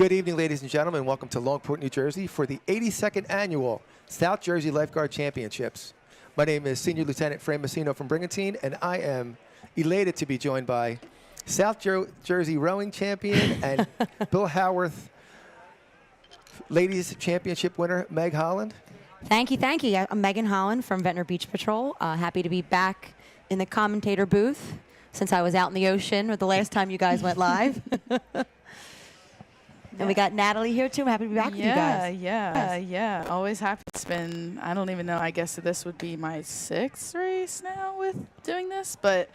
Good evening, ladies and gentlemen. Welcome to Longport, New Jersey for the 82nd Annual South Jersey Lifeguard Championships. My name is Senior Lieutenant Fran Messino from Brigantine, and I am elated to be joined by South Jersey Rowing Champion and Bill Howarth Ladies Championship winner, Meg Holland. Thank you, thank you. I'm Megan Holland from Ventnor Beach Patrol. Happy to be back in the commentator booth since I was out in the ocean the last time you guys went live. And we got Natalie here too. I'm happy to be back with you guys. Yeah. Always happy. It's been, I don't even know, I guess this would be my 6th race now with doing this, but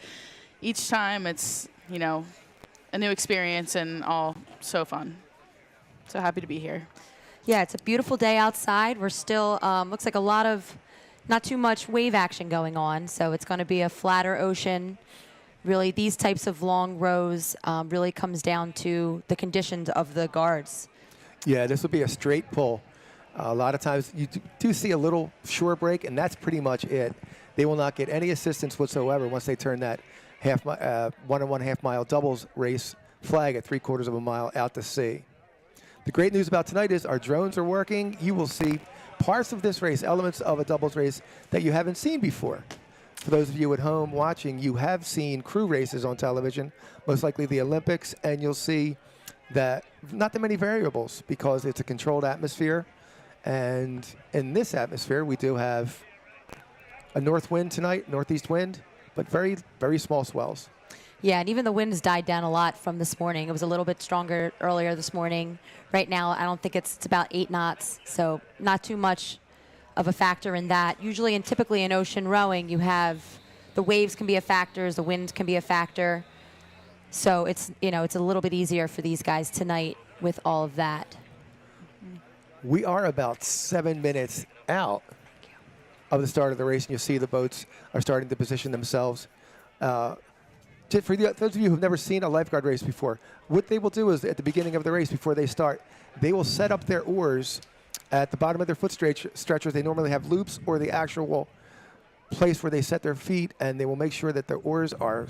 each time it's, you know, a new experience and all so fun. So happy to be here. Yeah, it's a beautiful day outside. We're still, looks like a lot of, not too much wave action going on, so it's going to be a flatter ocean. Really, these types of long rows really comes down to the conditions of the guards. Yeah, this will be a straight pull. A lot of times you do see a little shore break, and that's pretty much it. They will not get any assistance whatsoever once they turn that 1 1/2 mile doubles race flag at 3/4 of a mile out to sea. The great news about tonight is our drones are working. You will see parts of this race, elements of a doubles race that you haven't seen before. For those of you at home watching, you have seen crew races on television, most likely the Olympics, and you'll see that not that many variables because it's a controlled atmosphere. And in this atmosphere, we do have a north wind tonight, northeast wind, but very, very small swells. Yeah, and even the wind has died down a lot from this morning. It was a little bit stronger earlier this morning. Right now, I don't think it's about 8 knots, so not too much of a factor in that. Usually and typically in ocean rowing, you have the waves can be a factor, the wind can be a factor. So it's, you know, it's a little bit easier for these guys tonight with all of that. We are about 7 minutes out of the start of the race, and you'll see the boats are starting to position themselves. For those of you who've never seen a lifeguard race before, what they will do is at the beginning of the race, before they start, they will set up their oars at the bottom of their foot stretchers. They normally have loops or the actual place where they set their feet, and they will make sure that their oars are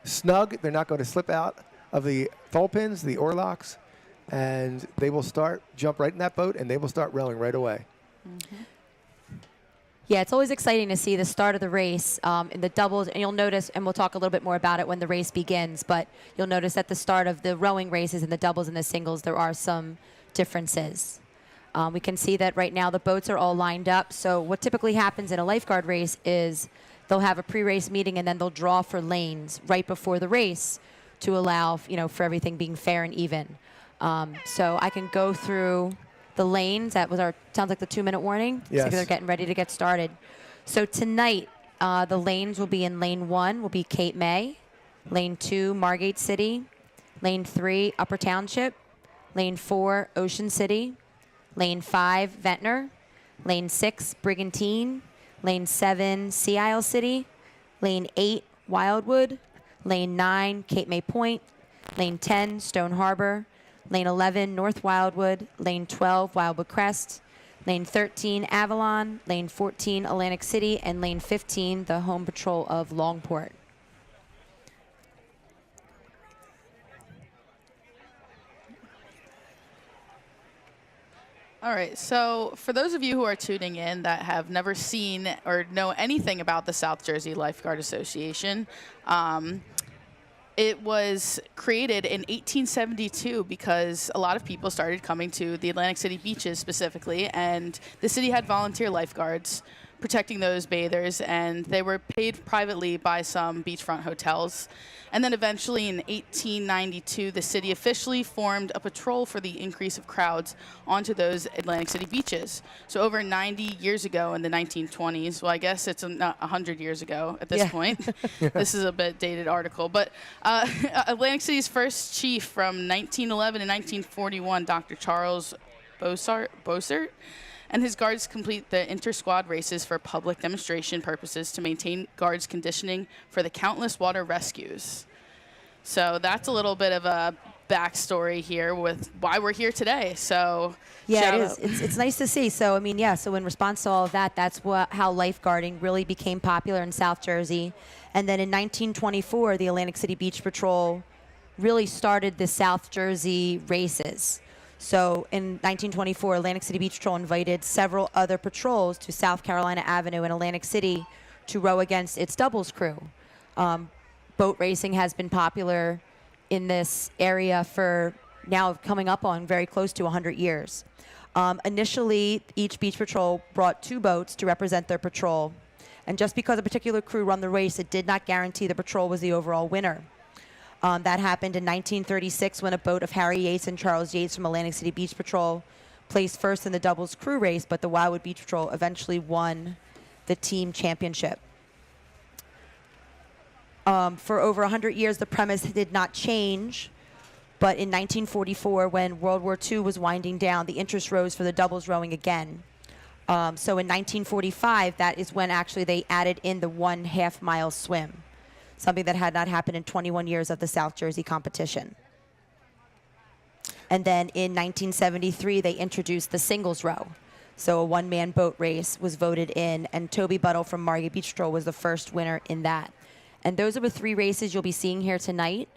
snug. They're not going to slip out of the thole pins, the oar locks, and they will jump right in that boat, and they will start rowing right away. Mm-hmm. Yeah, it's always exciting to see the start of the race in the doubles, and you'll notice, and we'll talk a little bit more about it when the race begins, but you'll notice at the start of the rowing races in the doubles and the singles, there are some differences. We can see that right now the boats are all lined up. So what typically happens in a lifeguard race is they'll have a pre-race meeting and then they'll draw for lanes right before the race to allow, you know, for everything being fair and even. So I can go through the lanes. That was sounds like the 2-minute warning. Yes. So they're getting ready to get started. So tonight, the lanes will be in lane 1 will be Cape May, lane 2, Margate City, lane 3, Upper Township, lane 4, Ocean City, lane 5, Ventnor, lane 6, Brigantine, lane 7, Sea Isle City, lane 8, Wildwood, lane 9, Cape May Point, lane 10, Stone Harbor, lane 11, North Wildwood, lane 12, Wildwood Crest, lane 13, Avalon, lane 14, Atlantic City, and lane 15, the Home Patrol of Longport. All right, so for those of you who are tuning in that have never seen or know anything about the South Jersey Lifeguard Association, it was created in 1872 because a lot of people started coming to the Atlantic City beaches specifically, and the city had volunteer lifeguards protecting those bathers, and they were paid privately by some beachfront hotels. And then eventually in 1892, the city officially formed a patrol for the increase of crowds onto those Atlantic City beaches. So over 90 years ago in the 1920s, well, I guess it's not 100 years ago at this point. This is a bit dated article. But Atlantic City's first chief from 1911 to 1941, Dr. Charles Bossert, and his guards complete the inter-squad races for public demonstration purposes to maintain guards' conditioning for the countless water rescues. So that's a little bit of a backstory here with why we're here today. So yeah, it is. It's nice to see. So I mean, yeah. So in response to all of that, that's how lifeguarding really became popular in South Jersey. And then in 1924, the Atlantic City Beach Patrol really started the South Jersey races. So in 1924, Atlantic City Beach Patrol invited several other patrols to South Carolina Avenue in Atlantic City to row against its doubles crew. Boat racing has been popular in this area for now coming up on very close to 100 years. Initially, each beach patrol brought 2 boats to represent their patrol. And just because a particular crew run the race, it did not guarantee the patrol was the overall winner. That happened in 1936 when a boat of Harry Yates and Charles Yates from Atlantic City Beach Patrol placed first in the doubles crew race, but the Wildwood Beach Patrol eventually won the team championship. For over 100 years, the premise did not change, but in 1944, when World War II was winding down, the interest rose for the doubles rowing again. So in 1945, that is when actually they added in the 1/2 mile swim, something that had not happened in 21 years of the South Jersey competition. And then in 1973, they introduced the singles row. So a one-man boat race was voted in, and Toby Buttle from Margate Beach Patrol was the first winner in that. And those are the 3 races you'll be seeing here tonight.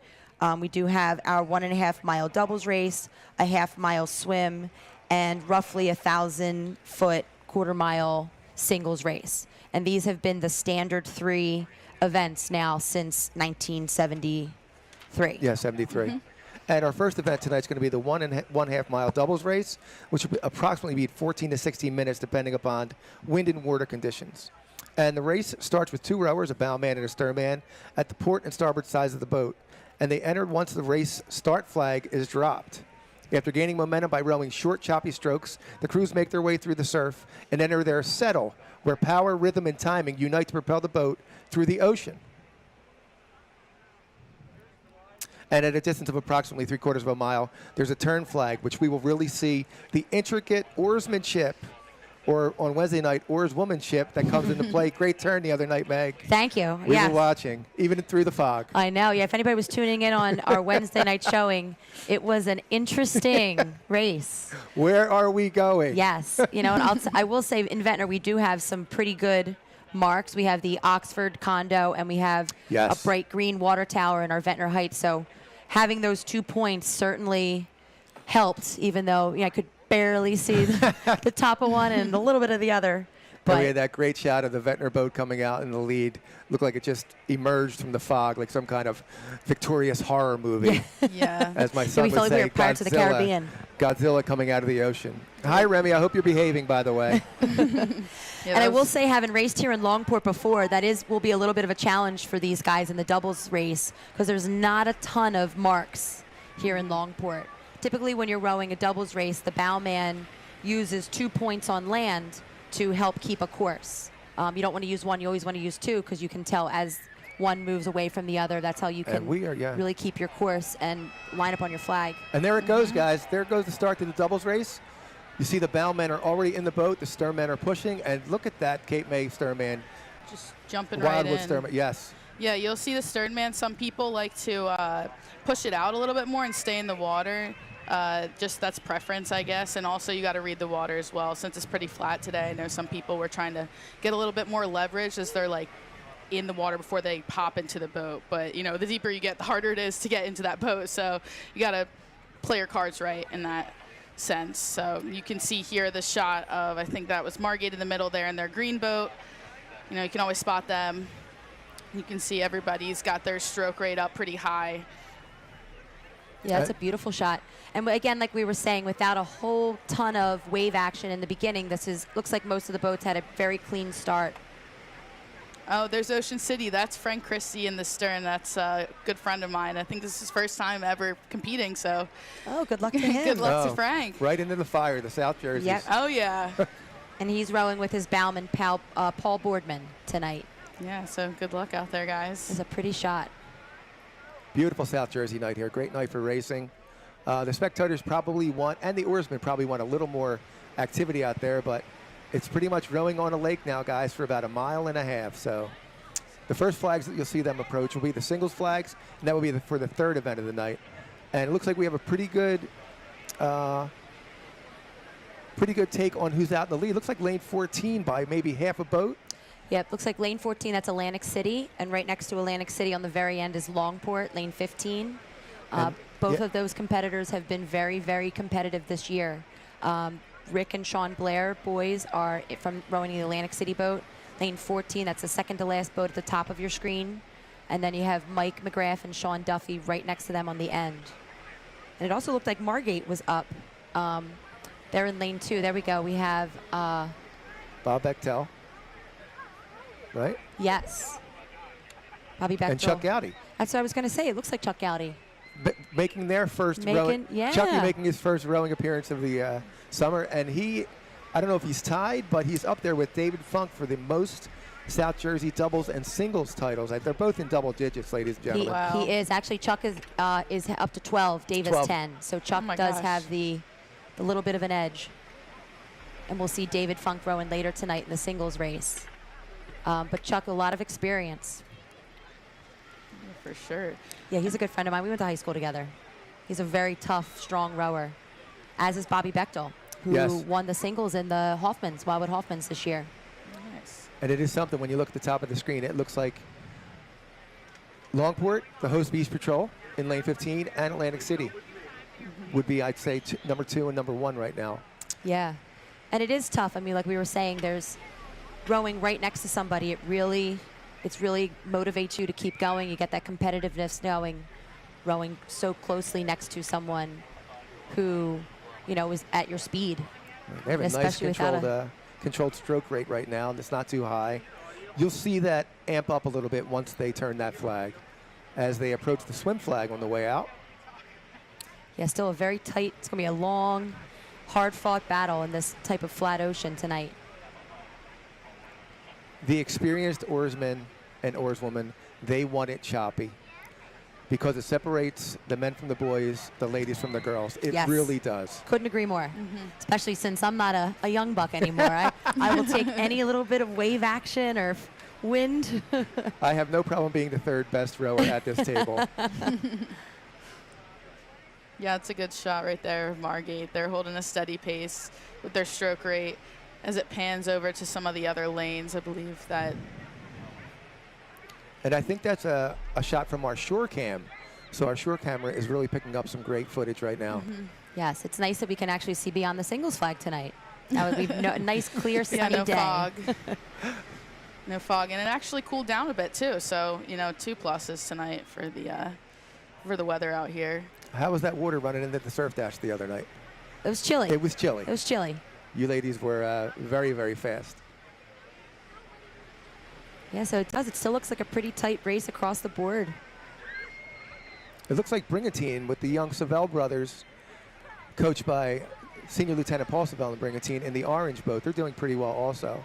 We do have our 1.5 mile doubles race, a 1/2 mile swim, and roughly 1,000-foot 1/4 mile singles race. And these have been the standard 3 events now since 1973. Yeah, 73. And our first event tonight is going to be the 1.5 mile doubles race, which will approximately be 14 to 16 minutes, depending upon wind and water conditions. And the race starts with 2 rowers, a bowman and a sternman, at the port and starboard sides of the boat. And they enter once the race start flag is dropped. After gaining momentum by rowing short, choppy strokes, the crews make their way through the surf and enter their settle, where power, rhythm, and timing unite to propel the boat through the ocean. And at a distance of approximately 3/4 of a mile, there's a turn flag, which we will really see the intricate oarsmanship, or on Wednesday night, oarswomanship that comes into play. Great turn the other night, Meg. Thank you. We were watching, even through the fog. I know. Yeah, if anybody was tuning in on our Wednesday night showing, it was an interesting race. Where are we going? Yes. You know, and I will say in Ventnor, we do have some pretty good marks. We have the Oxford condo, and we have a bright green water tower in our Ventnor Heights. So having those 2 points certainly helped, even though I could barely see the top of one and a little bit of the other. But we had that great shot of the Ventnor boat coming out in the lead. Looked like it just emerged from the fog, like some kind of victorious horror movie. Yeah. As my son we would felt say, like we were Pirates of the Caribbean. Godzilla coming out of the ocean. Hi, Remy. I hope you're behaving, by the way. And I will say, having raced here in Longport before, will be a little bit of a challenge for these guys in the doubles race, because there's not a ton of marks here in Longport. Typically, when you're rowing a doubles race, the bowman uses 2 points on land to help keep a course. You don't want to use one, you always want to use 2, because you can tell as one moves away from the other. That's how you can really keep your course and line up on your flag. And there it goes, guys. There goes the start to the doubles race. You see the bowmen are already in the boat. The sternmen are pushing. And look at that Cape May sternman. Just jumping right in. Wildwood sternman, yes. Yeah, you'll see the sternman. Some people like to push it out a little bit more and stay in the water. Just that's preference, I guess. And also you got to read the water as well. Since it's pretty flat today, I know some people were trying to get a little bit more leverage as they're like in the water before they pop into the boat. But, you know, the deeper you get, the harder it is to get into that boat. So you got to play your cards right in that sense. So you can see here the shot of, I think that was Margate in the middle there in their green boat. You know, you can always spot them. You can see everybody's got their stroke rate up pretty high. Yeah, that's a beautiful shot. And again, like we were saying, without a whole ton of wave action in the beginning, looks like most of the boats had a very clean start. Oh, there's Ocean City. That's Frank Christie in the stern. That's a good friend of mine. I think this is his first time ever competing, so. Oh, good luck to him. Good luck to Frank. Right into the fire, the South Jerseys. Yep. Oh, yeah. And he's rowing with his bowman, Paul Boardman, tonight. Yeah, so good luck out there, guys. It's a pretty shot. Beautiful South Jersey night here. Great night for racing. The spectators probably want, and the oarsmen probably want a little more activity out there, but it's pretty much rowing on a lake now, guys, for about 1.5 miles. So the first flags that you'll see them approach will be the singles flags, and that will be for the third event of the night. And it looks like we have a pretty good take on who's out in the lead. Looks like lane 14 by maybe half a boat. Yep, looks like lane 14, that's Atlantic City, and right next to Atlantic City on the very end is Longport, lane 15. Both of those competitors have been very, very competitive this year. Rick and Sean Blair, boys, are from rowing the Atlantic City boat. Lane 14, that's the second to last boat at the top of your screen. And then you have Mike McGrath and Sean Duffy right next to them on the end. And it also looked like Margate was up. They're in lane 2. There we go. We have... Bob Bechtel, right? Yes. Bobby Bechtel. And Chuck Gowdy. That's what I was going to say. It looks like Chuck Gowdy. Making their first rowing. Yeah. Chucky making his first rowing appearance of the summer. And he, I don't know if he's tied, but he's up there with David Funk for the most South Jersey doubles and singles titles. They're both in double digits, ladies and gentlemen. He is. Actually, Chuck is up to 12. Dave is 10. So Chuck does have the little bit of an edge. And we'll see David Funk rowing later tonight in the singles race. But Chuck, a lot of experience. For sure. Yeah, he's a good friend of mine. We went to high school together. He's a very tough, strong rower, as is Bobby Bechtel, who won the singles in the Hoffmans, Wildwood Hoffmans this year. Nice. And it is something, when you look at the top of the screen, it looks like Longport, the host Beach Patrol in lane 15, and Atlantic City would be, I'd say, number 2 and number 1 right now. Yeah. And it is tough. I mean, like we were saying, there's rowing right next to somebody. It really motivates you to keep going. You get that competitiveness knowing rowing so closely next to someone who, is at your speed. They have a nice controlled stroke rate right now, and it's not too high. You'll see that amp up a little bit once they turn that flag as they approach the swim flag on the way out. Yeah, still a very tight, it's going to be a long, hard-fought battle in this type of flat ocean tonight. The experienced oarsmen and oarswomen, they want it choppy because it separates the men from the boys, the ladies from the girls. It really does. Couldn't agree more, especially since I'm not a young buck anymore. I will take any little bit of wave action or wind. I have no problem being the third best rower at this table. Yeah, it's a good shot right there, Margate. They're holding a steady pace with their stroke rate. As it pans over to some of the other lanes, I believe that. And I think that's a shot from our shore cam. So our shore camera is really picking up some great footage right now. Yes, it's nice that we can actually see beyond the singles flag tonight. That would be a nice, clear, sunny no day. Fog. No fog. And it actually cooled down a bit, too. So, 2 pluses tonight for the weather out here. How was that water running into the surf dash the other night? It was chilly. It was chilly. It was chilly. You ladies were very, very fast. Yeah, so it does. It still looks like a pretty tight race across the board. It looks like Brigantine with the young Savell brothers, coached by Senior Lieutenant Paul Savell and Brigantine in the orange boat. They're doing pretty well also.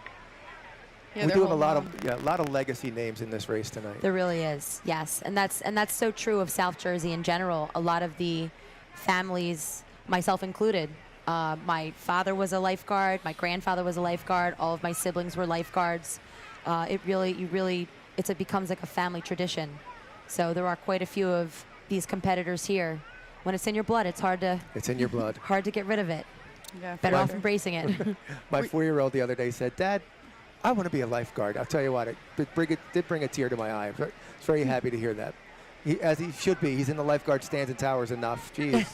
Yeah, we do have a lot of legacy names in this race tonight. There really is, yes. And that's so true of South Jersey in general. A lot of the families, myself included, my father was a lifeguard. My grandfather was a lifeguard. All of my siblings were lifeguards. It becomes like a family tradition. So there are quite a few of these competitors here. When it's in your blood, it's hard to. It's in your blood. Hard to get rid of it. Yeah, Better off embracing it. My 4-year-old the other day said, "Dad, I want to be a lifeguard." I'll tell you what, it did bring a tear to my eye. I was very happy to hear that. As he should be. He's in the lifeguard stands and towers enough. Jeez.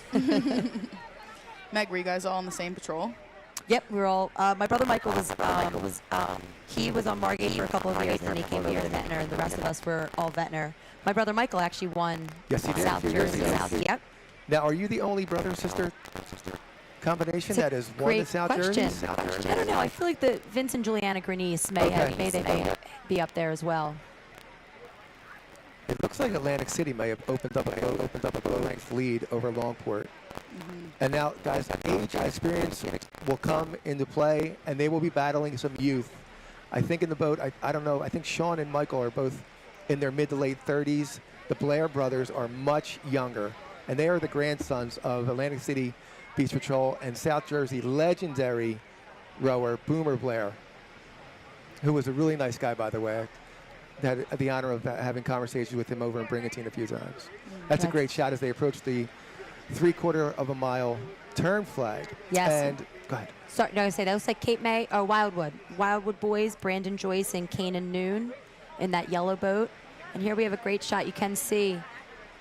Meg, were you guys all on the same patrol? Yep, we were all. My brother Michael was. He was on Margate for a couple of years, and then he came here to Ventnor, and the rest of us were all Ventnor. My brother Michael actually won South Jersey. Yep. Now, are you the only brother-sister combination that has won the South Jersey? I don't know. I feel like the Vince and Juliana Grenice may be up there as well. It looks like Atlantic City may have opened up a length lead over Longport. And now, guys, age and experience will come into play, and they will be battling some youth. I think in the boat, I don't know, I think Sean and Michael are both in their mid to late 30s. The Blair brothers are much younger, and they are the grandsons of Atlantic City Beach Patrol and South Jersey legendary rower Boomer Blair, who was a really nice guy, by the way. I had the honor of having conversations with him over in Brigantine a few times. That's a great shot as they approach the 3/4 of a mile turn flag. Yes. And go ahead. Sorry, no, I say that looks like Cape May or Wildwood. Wildwood boys, Brandon Joyce and Kanan Noon in that yellow boat. And here we have a great shot. You can see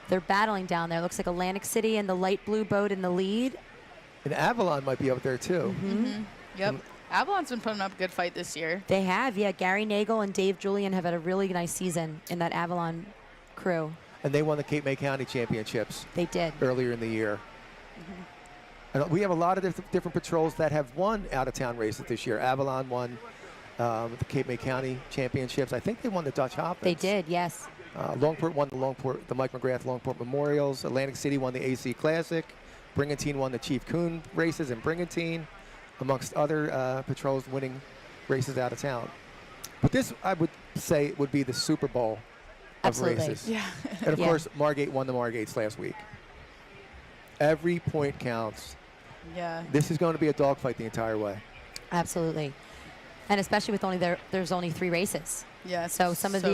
They're battling down there. Looks like Atlantic City and the light blue boat in the lead. And Avalon might be up there too. Yep. Avalon's been putting up a good fight this year. They have, yeah. Gary Nagel and Dave Julian have had a really nice season in that Avalon crew. And they won the Cape May County Championships They did. earlier in the year. And we have a lot of different patrols that have won out-of-town races this year. Avalon won the Cape May County Championships. I think they won the Dutch Hoppers. They did, yes. Longport won the Mike McGrath Longport Memorials. Atlantic City won the AC Classic. Brigantine won the Chief Coon races in Brigantine, amongst other patrols winning races out of town. But this, I would say, would be the Super Bowl of Absolutely. races. Yeah. And of Yeah. course, Margate won the Margates last week. Every point counts. Yeah. This is going to be a dogfight the entire way. Absolutely. And especially with there's only 3 races. Yeah. So some of the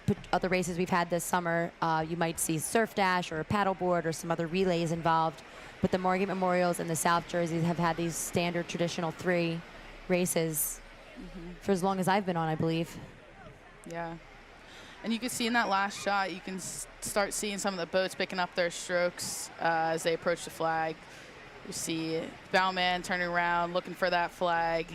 quick. other races we've had this summer, you might see surf dash or a paddleboard or some other relays involved. But the Margate Memorials and the South Jerseys have had these standard traditional 3 races for as long as I've been on, I believe. Yeah. And you can see in that last shot, you can start seeing some of the boats picking up their strokes as they approach the flag. You see bowman turning around, looking for that flag.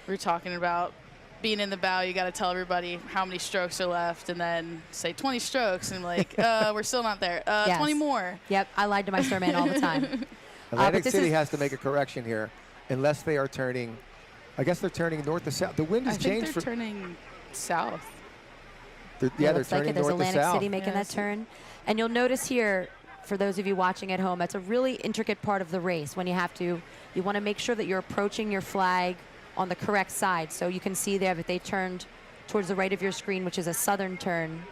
We were talking about being in the bow, you got to tell everybody how many strokes are left, and then say 20 strokes, and like, we're still not there. Yes. 20 more. Yep, I lied to my Starman all the time. Atlantic this City is- has to make a correction here, unless they are turning. I guess they're turning north to south. The wind I has think changed. they're turning south. They're looks like turning it. There's north to Atlantic south. City making that Yes. turn. And you'll notice here, for those of you watching at home, that's a really intricate part of the race when you want to make sure that you're approaching your flag on the correct side. So you can see there that they turned towards the right of your screen, which is a southern turn.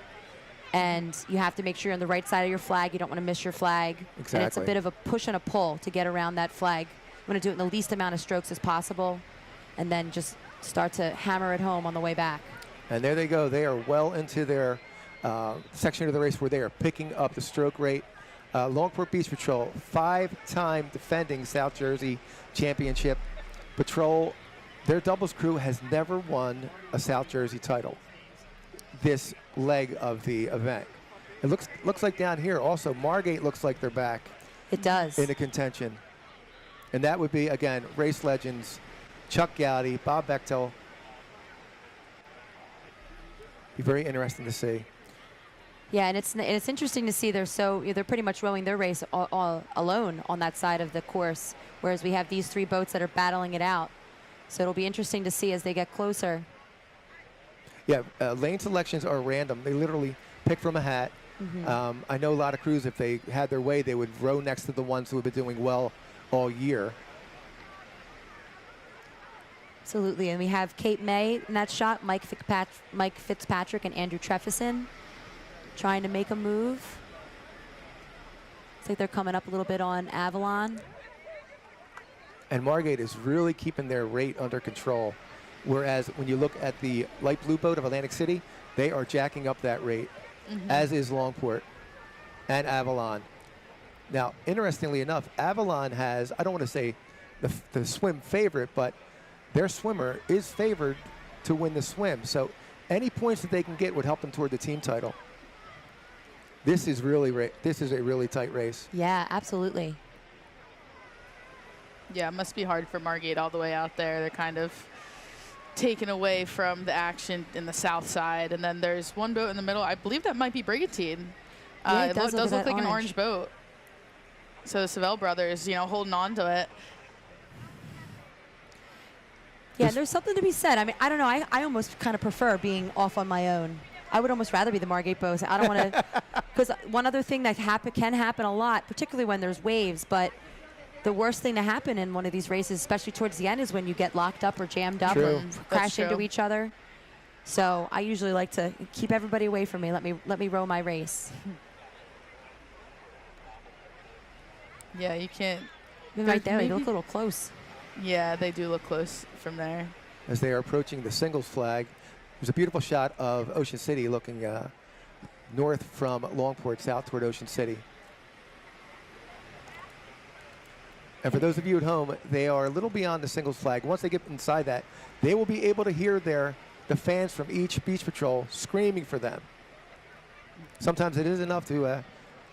And you have to make sure you're on the right side of your flag. You don't want to miss your flag. And it's a Exactly. bit of a push and a pull to get around that flag. You want to do it in the least amount of strokes as possible, and then just start to hammer it home on the way back. And there they go. They are well into their section of the race where they are picking up the stroke rate. Longport Beach Patrol, 5-time defending South Jersey Championship patrol. Their doubles crew has never won a South Jersey title this leg of the event. It looks like down here also Margate looks like they're back It does. in the contention. And that would be, again, race legends Chuck Gowdy, Bob Bechtel. Be very interesting to see. Yeah, and it's interesting to see they're pretty much rowing their race all alone on that side of the course, whereas we have these 3 boats that are battling it out. So it'll be interesting to see as they get closer. Yeah, lane selections are random. They literally pick from a hat. I know a lot of crews, if they had their way, they would row next to the ones who have been doing well all year. Absolutely, and we have Cape May in that shot, Mike Fitzpatrick and Andrew Trefison trying to make a move. Looks like they're coming up a little bit on Avalon. And Margate is really keeping their rate under control. Whereas when you look at the light blue boat of Atlantic City, they are jacking up that rate, as is Longport and Avalon. Now, interestingly enough, Avalon has, I don't want to say the swim favorite, but their swimmer is favored to win the swim. So any points that they can get would help them toward the team title. This is a really tight race. Yeah, absolutely. Yeah, it must be hard for Margate all the way out there. They're kind of taken away from the action in the south side. And then there's one boat in the middle. I believe that might be Brigantine. Yeah, it it does does look look like an orange. orange boat. So the Savelle brothers, holding on to it. Yeah, there's something to be said. I mean, I don't know. I almost kind of prefer being off on my own. I would almost rather be the Margate boat. I don't want to, because one other thing that can happen a lot, particularly when there's waves, but the worst thing to happen in one of these races, especially towards the end, is when you get locked up or jammed up True. or crash That's into true. each other. So I usually like to keep everybody away from me. Let me row my race. Yeah, you can't. Right there, they maybe- look a little close. Yeah, they do look close from there. As they are approaching the singles flag, there's a beautiful shot of Ocean City looking north from Longport, south toward Ocean City. And for those of you at home, they are a little beyond the singles flag. Once they get inside that, they will be able to hear the fans from each beach patrol screaming for them. sometimes it is enough to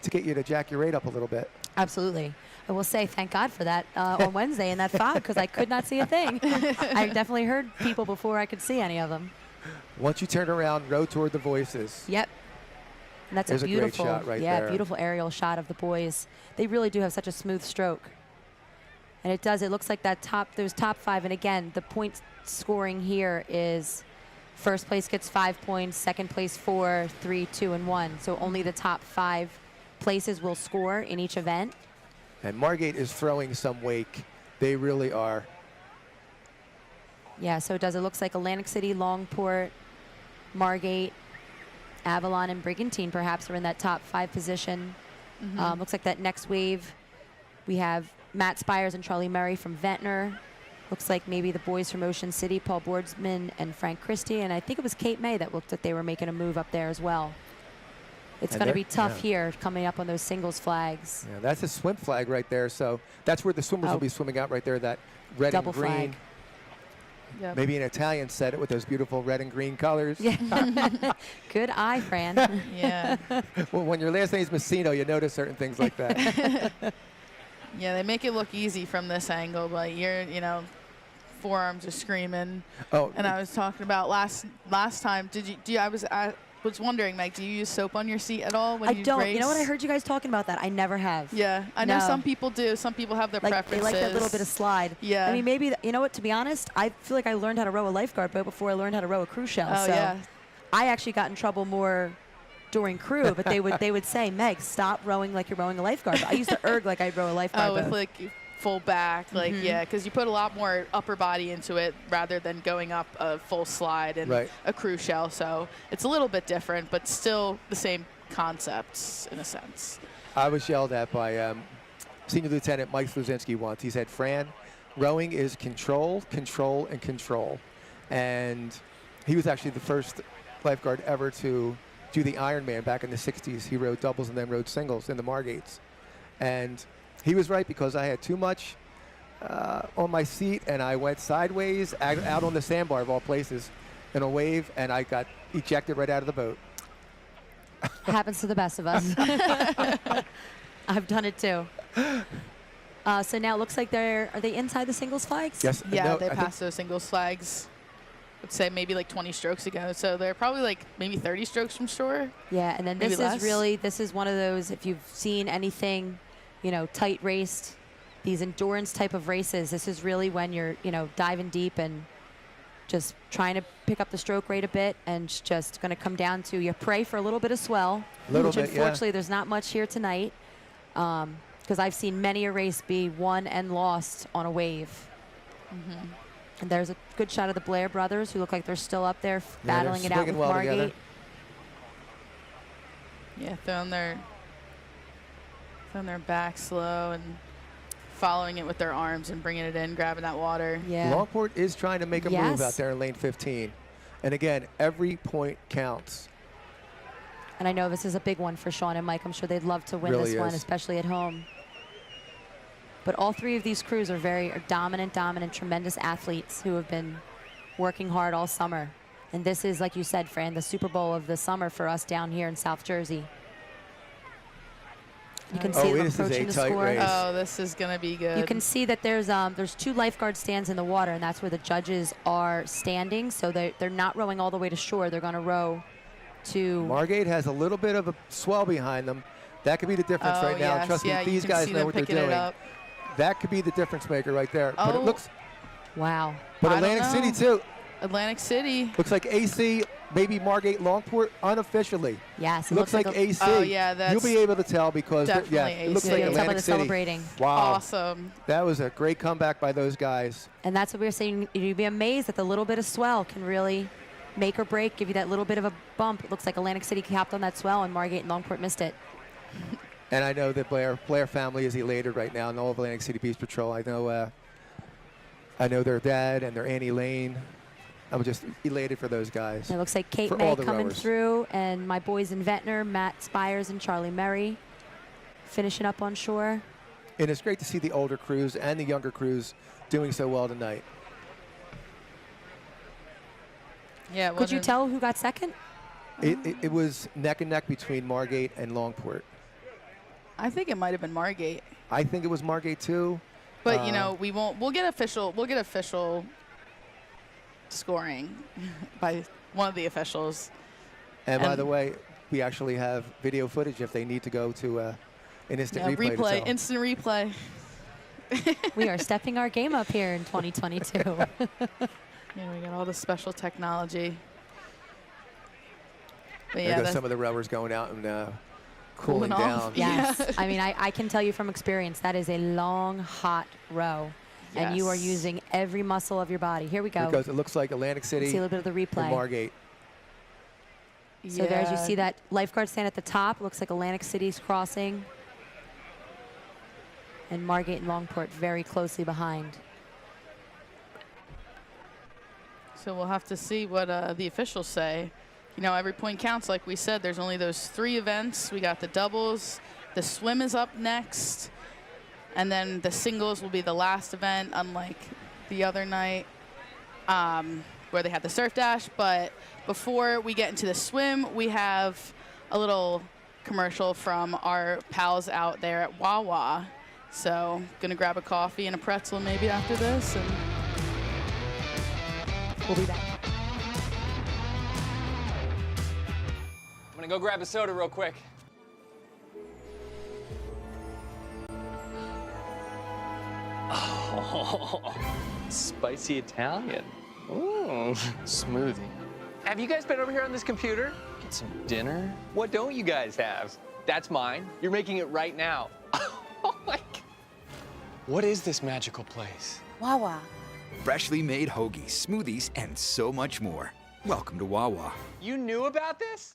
get you to jack your rate up a little bit. Absolutely. I will say thank God for that on Wednesday in that fog because I could not see a thing. I definitely heard people before I could see any of them. Once you turn around, row toward the voices. Yep. And that's There's a a great beautiful, shot right there. beautiful aerial shot of the boys. They really do have such a smooth stroke. And it looks like those top 5. And again, the point scoring here is first place gets 5 points, second place 4, 3, 2, and 1. So only the top 5 places will score in each event. And Margate is throwing some wake. They really are. Yeah, so it looks like Atlantic City, Longport, Margate, Avalon, and Brigantine perhaps are in that top 5 position. Looks like that next wave, we have Matt Spires and Charlie Murray from Ventnor. Looks like maybe the boys from Ocean City, Paul Boardsman and Frank Christie. And I think it was Cape May that looked like they were making a move up there as well. It's And going to they're- be tough yeah. here coming up on those singles flags. Yeah, that's a swim flag right there. So that's where the swimmers will be swimming out right there, that red Double and green. flag. Yep. Maybe an Italian said it with those beautiful red and green colors. Yeah. Good eye, Fran. Yeah. Well, when your last name is Messino, you notice certain things like that. Yeah, they make it look easy from this angle, but forearms are screaming. Oh, And I was talking about last time. I was wondering, Mike, do you use soap on your seat at all when I you don't. race? You know what? I heard you guys talking about that. I never have. Yeah, I know No. some people do. Some people have their Like preferences. they like that little bit of slide. Yeah. I mean, maybe you know what? To be honest, I feel like I learned how to row a lifeguard boat before I learned how to row a cruise shell. Oh so yeah. I actually got in trouble more during crew, but they would say, Meg, stop rowing like you're rowing a lifeguard boat. I used to erg like I'd row a lifeguard Oh, boat. with like full back, like yeah, because you put a lot more upper body into it rather than going up a full slide and Right. a cruise shell. So it's a little bit different, but still the same concepts in a sense. I was yelled at by Senior Lieutenant Mike Sluzinski once. He said, Fran, rowing is control, control, and control. And he was actually the first lifeguard ever to do the Ironman back in the 60s. He rowed doubles and then rowed singles in the Margates. And he was right because I had too much on my seat, and I went sideways out on the sandbar of all places in a wave, and I got ejected right out of the boat. Happens to the best of us. I've done it too. So now it looks like are they inside the singles flags? Yes. Yeah, no, they I think- passed those singles flags. I'd say maybe like 20 strokes ago. So they're probably like maybe 30 strokes from shore. Yeah, and then Maybe this less. this is one of those, if you've seen anything, tight raced, these endurance type of races, this is really when you're, diving deep and just trying to pick up the stroke rate a bit, and just going to come down to you pray for a little bit of swell, Little which bit, yeah. unfortunately there's not much here tonight, because I've seen many a race be won and lost on a wave. And there's a good shot of the Blair brothers, who look like they're still up there Yeah, they're battling it out with swinging well Margate. together. Yeah, throwing their back slow and following it with their arms and bringing it in, grabbing that water. Yeah. Longport is trying to make a move Yes. out there in lane 15. And again, every point counts. And I know this is a big one for Sean and Mike. I'm sure they'd love to win Really this one, is. especially at home. But all 3 of these crews are dominant, tremendous athletes who have been working hard all summer. And this is, like you said, Fran, the Super Bowl of the summer for us down here in South Jersey. You can see them this is a approaching the tight score. race. Oh, this is going to be good. You can see that there's 2 lifeguard stands in the water, and that's where the judges are standing. So they're not rowing all the way to shore. They're going to row to... Margate has a little bit of a swell behind them. That could be the difference right now. Yes. Trust yeah, me, you these can guys see know them what they're picking it doing. up. That could be the difference maker right there. But it Oh. looks, Wow. but I don't Atlantic City know. too. Atlantic City. Looks like AC, maybe Margate, Longport, unofficially. Yes. It Looks like AC. Oh, yeah, that's You'll be able to tell because definitely it looks AC. like Yeah, tell by Atlantic the City. celebrating. Wow, Awesome. that was a great comeback by those guys. And that's what we were saying. You'd be amazed that the little bit of swell can really make or break, give you that little bit of a bump. It looks like Atlantic City capped on that swell, and Margate and Longport missed it. And I know that Blair family is elated right now in all of Atlantic City Beach Patrol. I know their dad and their Annie Lane. I'm just elated for those guys. And it looks like Kate For May all the coming rowers. through, and my boys in Ventnor, Matt Spires and Charlie Murray, finishing up on shore. And it's great to see the older crews and the younger crews doing so well tonight. Yeah. Could you tell who got second? It was neck and neck between Margate and Longport. I think it might have been Margate. I think it was Margate too. But you know, we won't. We'll get official scoring by one of the officials. And by the way, we actually have video footage if they need to go to an instant replay. to tell. Instant replay. We are stepping our game up here in 2022. Yeah, we got all the special technology. But There yeah, goes some of the rowers going out and cooling off. down. Yes. Yeah. I mean, I can tell you from experience, that is a long, hot row. And you are Yes. using every muscle of your body. Here we go. Because it looks like Atlantic City See a little bit of the and replay. Margate. So there's, you see that lifeguard stand at the top. Looks like Atlantic City's crossing. And Margate and Longport very closely behind. So we'll have to see what the officials say. You know, every point counts. Like we said, there's only those 3 events. We got the doubles. The swim is up next. And then the singles will be the last event, unlike the other night where they had the surf dash. But before we get into the swim, we have a little commercial from our pals out there at Wawa. So gonna grab a coffee and a pretzel maybe after this. And We'll be back. I'm gonna go grab a soda real quick. Oh, spicy Italian. Ooh, smoothie. Have you guys been over here on this computer? Get some dinner? What don't you guys have? That's mine. You're making it right now. Oh my God. What is this magical place? Wawa. Freshly made hoagies, smoothies, and so much more. Welcome to Wawa. You knew about this?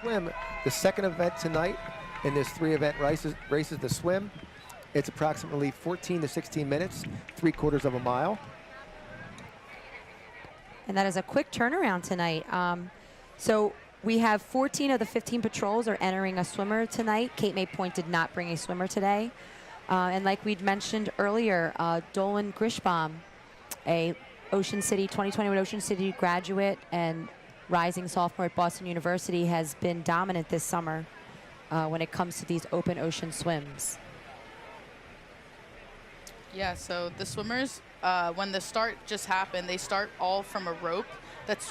Swim, the second event tonight in this 3-event races, the swim. It's approximately 14 to 16 minutes, 3/4 of a mile. And that is a quick turnaround tonight. So we have 14 of the 15 patrols are entering a swimmer tonight. Cape May Point did not bring a swimmer today. And like we'd mentioned earlier, Dolan Grishbaum, a 2021 Ocean City graduate and rising sophomore at Boston University, has been dominant this summer when it comes to these open ocean swims. yeah, so the swimmers, when the start just happened, they start all from a rope that's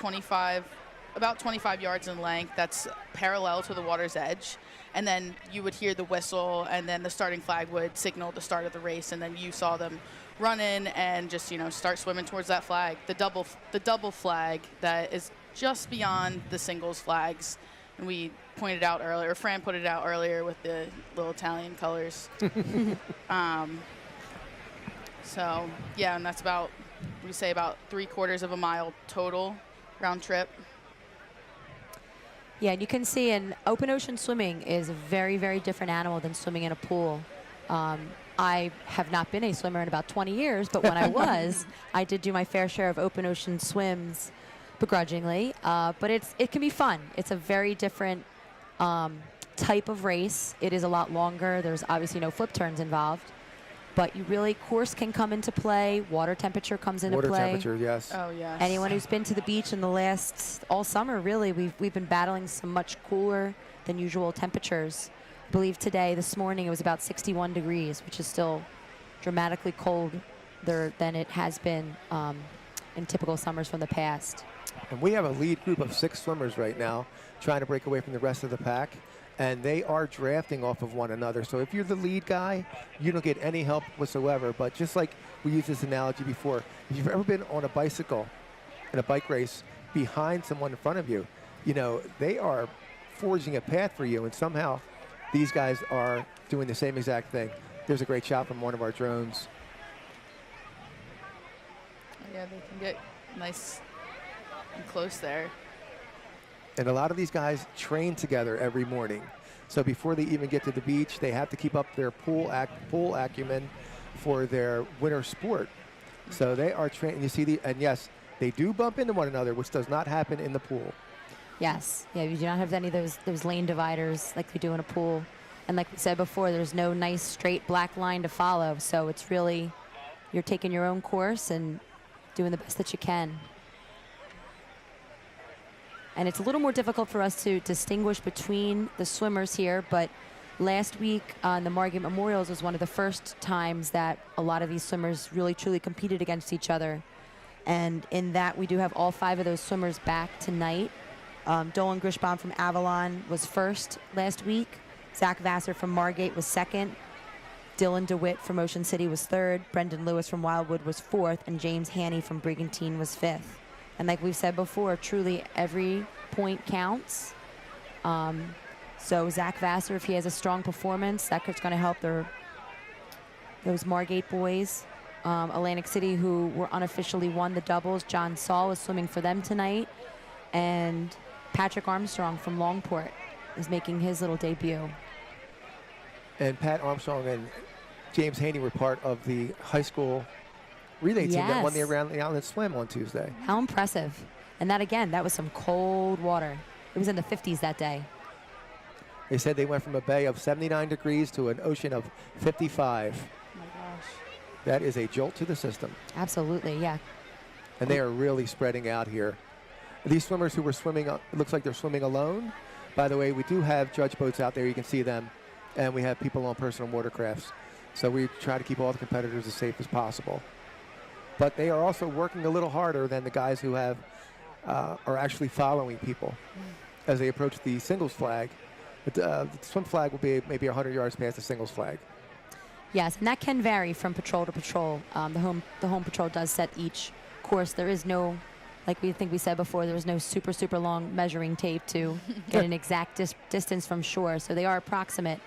about 25 yards in length, that's parallel to the water's edge. And then you would hear the whistle, and then the starting flag would signal the start of the race, and then you saw them run in and just, you know, start swimming towards that flag, the double flag that is just beyond the singles flags. And we pointed out earlier, Fran put it out earlier with the little Italian colors. So yeah, and that's about, we say about 3/4 of a mile total round trip. Yeah, and you can see in open ocean swimming is a very, very different animal than swimming in a pool. I have not been a swimmer in about 20 years, but when I was, I did do my fair share of open ocean swims begrudgingly. But it can be fun. It's a very different type of race. It is a lot longer. There's obviously no flip turns involved. But you really, course can come into play. Water temperature comes into play. Water temperature, yes. Oh, yes. Anyone who's been to the beach in the all summer, really, we've been battling some much cooler than usual temperatures. I believe this morning, it was about 61 degrees, which is still dramatically colder than it has been in typical summers from the past. And we have a lead group of 6 swimmers right now trying to break away from the rest of the pack. And they are drafting off of one another. So if you're the lead guy, you don't get any help whatsoever. But just like we used this analogy before, if you've ever been on a bicycle in a bike race behind someone in front of you, you know, they are forging a path for you. And somehow these guys are doing the same exact thing. There's a great shot from one of our drones. Yeah, they can get nice and close there. And a lot of these guys train together every morning. So before they even get to the beach, they have to keep up their pool acumen for their winter sport. So they are trained. You see, and yes, they do bump into one another, which does not happen in the pool. Yes. Yeah, you do not have any of those lane dividers like we do in a pool. And like we said before, there's no nice straight black line to follow. So it's really, you're taking your own course and doing the best that you can. And it's a little more difficult for us to distinguish between the swimmers here, but last week on the Margate Memorials was one of the first times that a lot of these swimmers really truly competed against each other. And in that, we do have all 5 of those swimmers back tonight. Dolan Grishbaum from Avalon was first last week. Zach Vassar from Margate was second. Dylan DeWitt from Ocean City was third. Brendan Lewis from Wildwood was fourth. And James Haney from Brigantine was fifth. And like we've said before, truly every point counts. So Zach Vassar, if he has a strong performance, that's going to help those Margate boys. Atlantic City, who were unofficially won the doubles. John Saul is swimming for them tonight. And Patrick Armstrong from Longport is making his little debut. And Pat Armstrong and James Haney were part of the high school relay team that won the Around the Island Swim on Tuesday. How impressive. And that, again, that was some cold water. It was in the 50s that day. They said they went from a bay of 79 degrees to an ocean of 55. Oh my gosh. That is a jolt to the system. Absolutely, yeah. And they are really spreading out here. These swimmers who were swimming, it looks like they're swimming alone. By the way, we do have judge boats out there. You can see them. And we have people on personal watercrafts. So we try to keep all the competitors as safe as possible. But they are also working a little harder than the guys who are actually following people as they approach the singles flag. The swim flag will be maybe 100 yards past the singles flag. Yes, and that can vary from patrol to patrol. The home patrol does set each course. There is no, like we said before, there is no super, super long measuring tape to get an exact distance from shore. So they are approximate.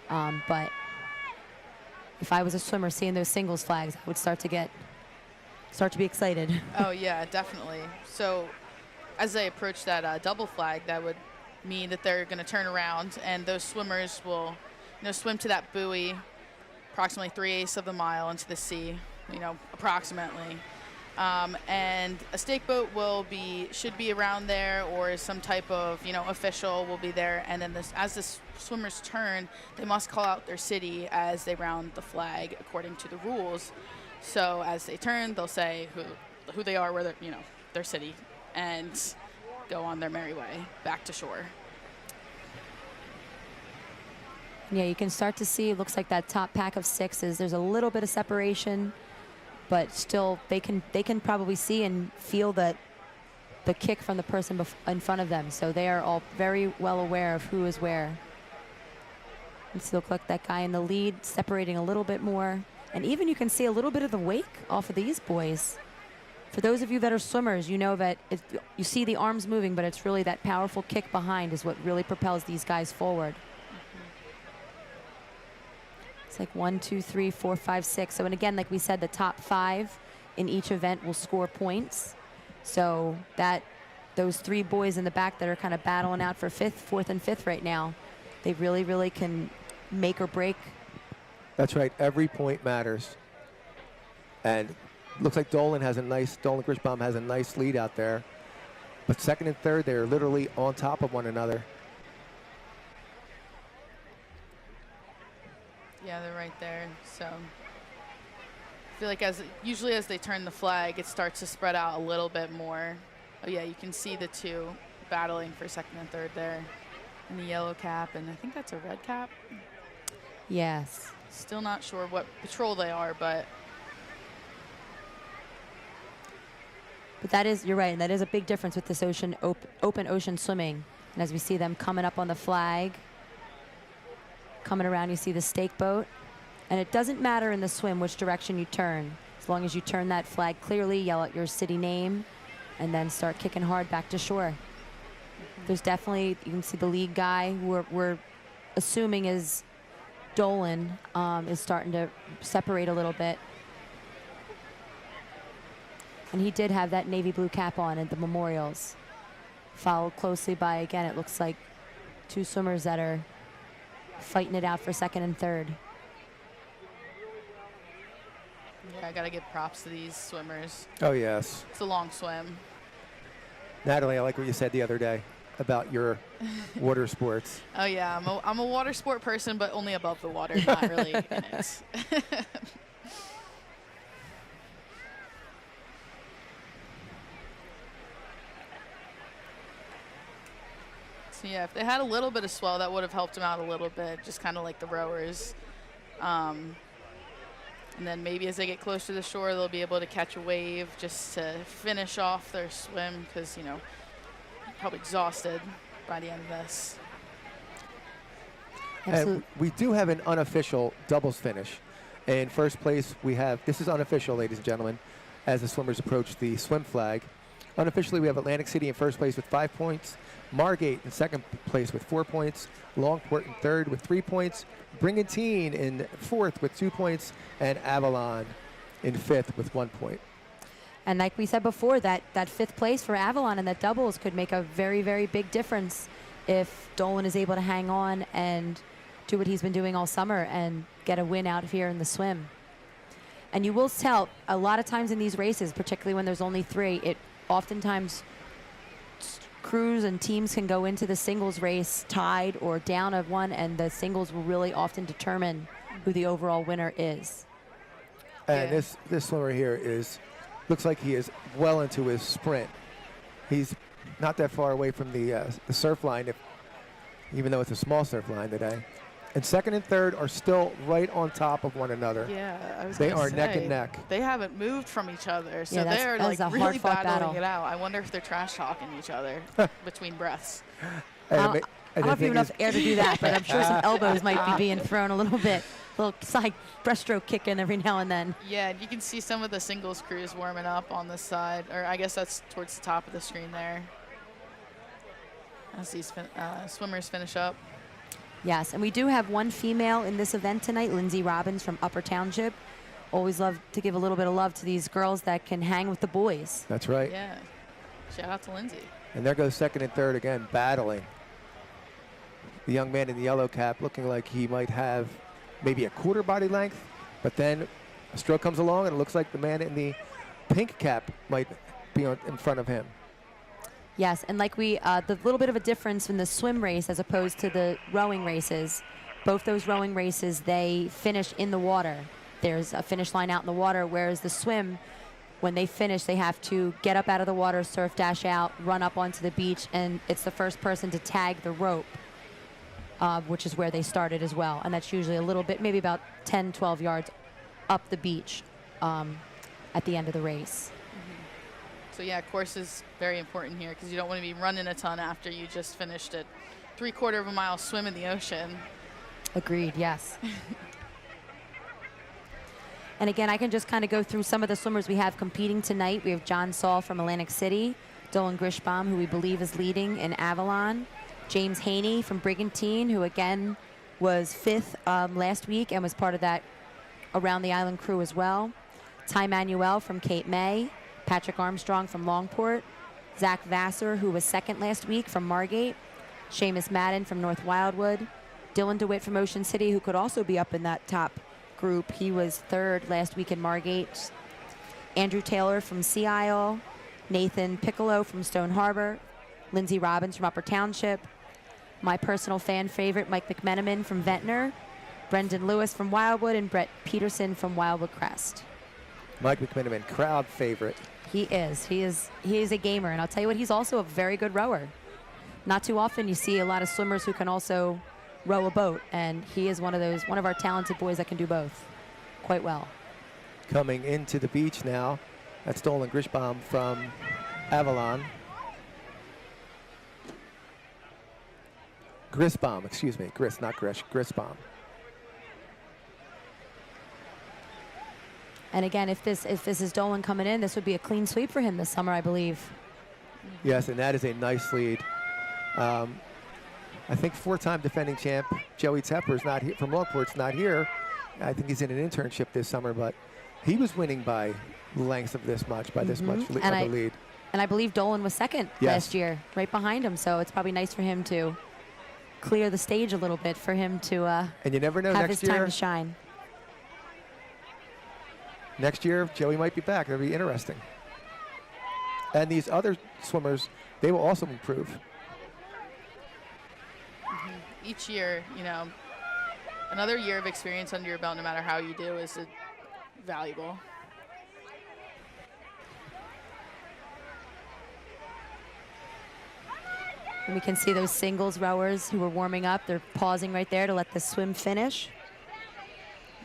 But if I was a swimmer seeing those singles flags, I would start to be excited. Oh, yeah, definitely. So as they approach that double flag, that would mean that they're going to turn around, and those swimmers will, swim to that buoy approximately 3/8 of the mile into the sea, approximately. And a stake boat should be around there, or some type of, official will be there. And then as the swimmers turn, they must call out their city as they round the flag according to the rules. So as they turn, they'll say who they are, where they're, their city, and go on their merry way back to shore. Yeah, you can start to see, it looks like that top pack of 6 there's a little bit of separation, but still they can probably see and feel the kick from the person in front of them. So they are all very well aware of who is where. It looks like that guy in the lead separating a little bit more. And even you can see a little bit of the wake off of these boys. For those of you that are swimmers, you know that you see the arms moving, but it's really that powerful kick behind is what really propels these guys forward. It's like 1, 2, 3, 4, 5, 6. So, and again, like we said, the top 5 in each event will score points. So that those three boys in the back that are kind of battling out for fourth and fifth right now. They really, really can make or break. That's right. Every point matters. And looks like Dolan Grishbaum has a nice lead out there. But second and third, they're literally on top of one another. Yeah, they're right there. So I feel like usually as they turn the flag, it starts to spread out a little bit more. Oh yeah, you can see the two battling for second and third there in the yellow cap, and I think that's a red cap. Yes. Still not sure what patrol they are, but that is, you're right, and that is a big difference with this open ocean swimming. And as we see them coming up on the flag, coming around, you see the stake boat. And it doesn't matter in the swim which direction you turn. As long as you turn that flag clearly, yell out your city name, and then start kicking hard back to shore. There's definitely, you can see the lead guy, who we're assuming is Dolan, is starting to separate a little bit. And he did have that navy blue cap on at the memorials. Followed closely by, again, it looks like two swimmers that are fighting it out for second and third. yeah, I gotta give props to these swimmers. Oh, yes. It's a long swim. Natalie, I like what you said the other day about your water sports. Oh yeah, I'm a water sport person, but only above the water, not really in it. So yeah, if they had a little bit of swell, that would have helped them out a little bit, just kind of like the rowers. And then maybe as they get close to the shore, they'll be able to catch a wave just to finish off their swim, because, you know, probably exhausted by the end of this. And we do have an unofficial doubles finish. In first place, we have, this is unofficial, ladies and gentlemen, as the swimmers approach the swim flag. Unofficially, we have Atlantic City in first place with 5 points, Margate in second place with 4 points, Longport in third with 3 points, Brigantine in fourth with 2 points, and Avalon in fifth with 1 point. And like we said before, that fifth place for Avalon and that doubles could make a very, very big difference if Dolan is able to hang on and do what he's been doing all summer and get a win out here in the swim. And you will tell a lot of times in these races, particularly when there's only 3, it oftentimes crews and teams can go into the singles race tied or down of one, and the singles will really often determine who the overall winner is. And Yeah. this swimmer here looks like he is well into his sprint. He's not that far away from the surf line, even though it's a small surf line today. And second and third are still right on top of one another. Yeah, I was They gonna are neck say, and neck. They haven't moved from each other, so Yeah, they're that like is a really hard-fought battling battle. it out. I wonder if they're trash talking each other between breaths. And I the don't know if you have thing enough is- air to do that, but I'm sure some elbows might be being thrown a little bit. A little side breaststroke kick in every now and then. Yeah, and you can see some of the singles crews warming up on this side, or I guess that's towards the top of the screen there. As these swimmers finish up. Yes, and we do have one female in this event tonight, Lindsay Robbins from Upper Township. Always love to give a little bit of love to these girls that can hang with the boys. That's right. Yeah, shout out to Lindsay. And there goes second and third again, battling. The young man in the yellow cap looking like he might have maybe a quarter body length, but then a stroke comes along and it looks like the man in the pink cap might be in front of him. Yes, and like the little bit of a difference in the swim race as opposed to the rowing races, both those rowing races, they finish in the water. There's a finish line out in the water, whereas the swim, when they finish, they have to get up out of the water, surf dash out, run up onto the beach, and it's the first person to tag the rope, which is where they started as well. And that's usually a little bit, maybe about 10, 12 yards up the beach at the end of the race. So yeah, course is very important here because you don't want to be running a ton after you just finished a 3/4 of a mile swim in the ocean. Agreed, yes. And again, I can just kind of go through some of the swimmers we have competing tonight. We have John Saul from Atlantic City, Dolan Grishbaum, who we believe is leading in Avalon, James Haney from Brigantine, who again was 5th last week and was part of that Around the Island crew as well, Ty Manuel from Cape May, Patrick Armstrong from Longport, Zach Vassar, who was second last week from Margate. Seamus Madden from North Wildwood. Dylan DeWitt from Ocean City, who could also be up in that top group. He was third last week in Margate. Andrew Taylor from Sea Isle. Nathan Piccolo from Stone Harbor. Lindsey Robbins from Upper Township. My personal fan favorite, Mike McMenamin from Ventnor. Brendan Lewis from Wildwood, and Brett Peterson from Wildwood Crest. Mike McMenamin, crowd favorite. He is. He is a gamer, and I'll tell you what, he's also a very good rower. Not too often you see a lot of swimmers who can also row a boat, and he is one of our talented boys that can do both quite well. Coming into the beach now, that's Dolan Grishbaum from Avalon. Grisbaum, excuse me, Gris, not Grish, Grisbaum. And again, if this is Dolan coming in, this would be a clean sweep for him this summer, I believe. Yes, and that is a nice lead. I think 4-time defending champ Joey Tepper's not here from Lockport's not here. I think he's in an internship this summer, but he was winning by lengths of this much, by this much of a lead. And I believe Dolan was second last year, right behind him. So it's probably nice for him to clear the stage a little bit for him to and you never know, have next his time year to shine. Next year, Joey might be back. It'll be interesting. And these other swimmers, they will also improve. Each year, another year of experience under your belt, no matter how you do, is valuable. And we can see those singles rowers who were warming up. They're pausing right there to let the swim finish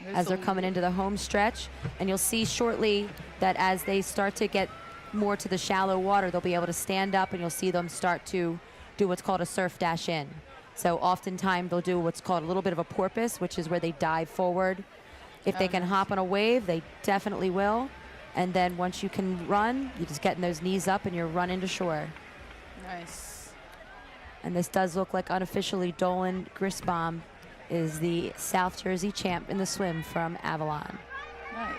as they're coming into the home stretch. And you'll see shortly that as they start to get more to the shallow water, they'll be able to stand up, and you'll see them start to do what's called a surf dash in. So oftentimes they'll do what's called a little bit of a porpoise, which is where they dive forward. If they can hop on a wave, they definitely will. And then once you can run, you're just getting those knees up and you're running to shore. Nice. And this does look like unofficially Dolan Grisbaum is the South Jersey champ in the swim from Avalon. Nice.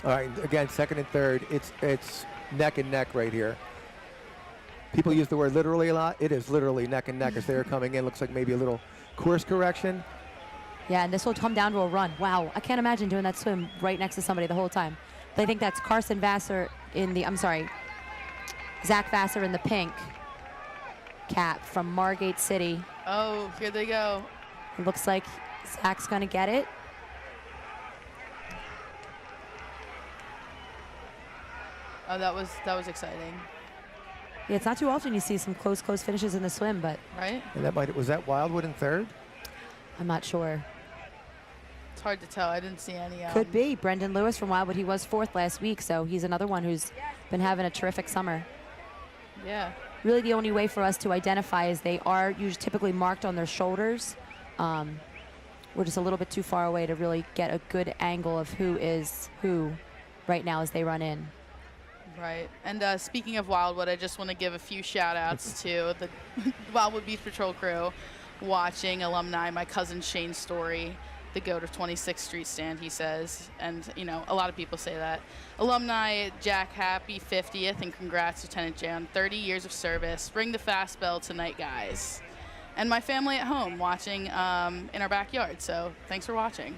All right, again, second and third, it's neck and neck right here. People use the word literally a lot. It is literally neck and neck as they're coming in. Looks like maybe a little course correction. Yeah, and this will come down to a run. Wow, I can't imagine doing that swim right next to somebody the whole time. But I think that's Carson Vassar in the, Zach Vassar in the pink cap from Margate City. Oh, here they go. It looks like Zach's gonna get it. Oh, that was exciting. Yeah, it's not too often you see some close finishes in the swim, but Right? And was that Wildwood in third? I'm not sure. It's hard to tell. I didn't see any. Could be. Brendan Lewis from Wildwood, he was fourth last week, so he's another one who's been having a terrific summer. Yeah. Really the only way for us to identify is they are usually typically marked on their shoulders. We're just a little bit too far away to really get a good angle of who is who right now as they run in. Right. And speaking of Wildwood, I just want to give a few shout outs to the Wildwood Beach Patrol crew watching, alumni, my cousin Shane Story, the goat of 26th Street stand, he says. And, a lot of people say that. Alumni, Jack, happy 50th, and congrats, Lieutenant Jay, on 30 years of service. Ring the fast bell tonight, guys. And my family at home watching in our backyard. So thanks for watching.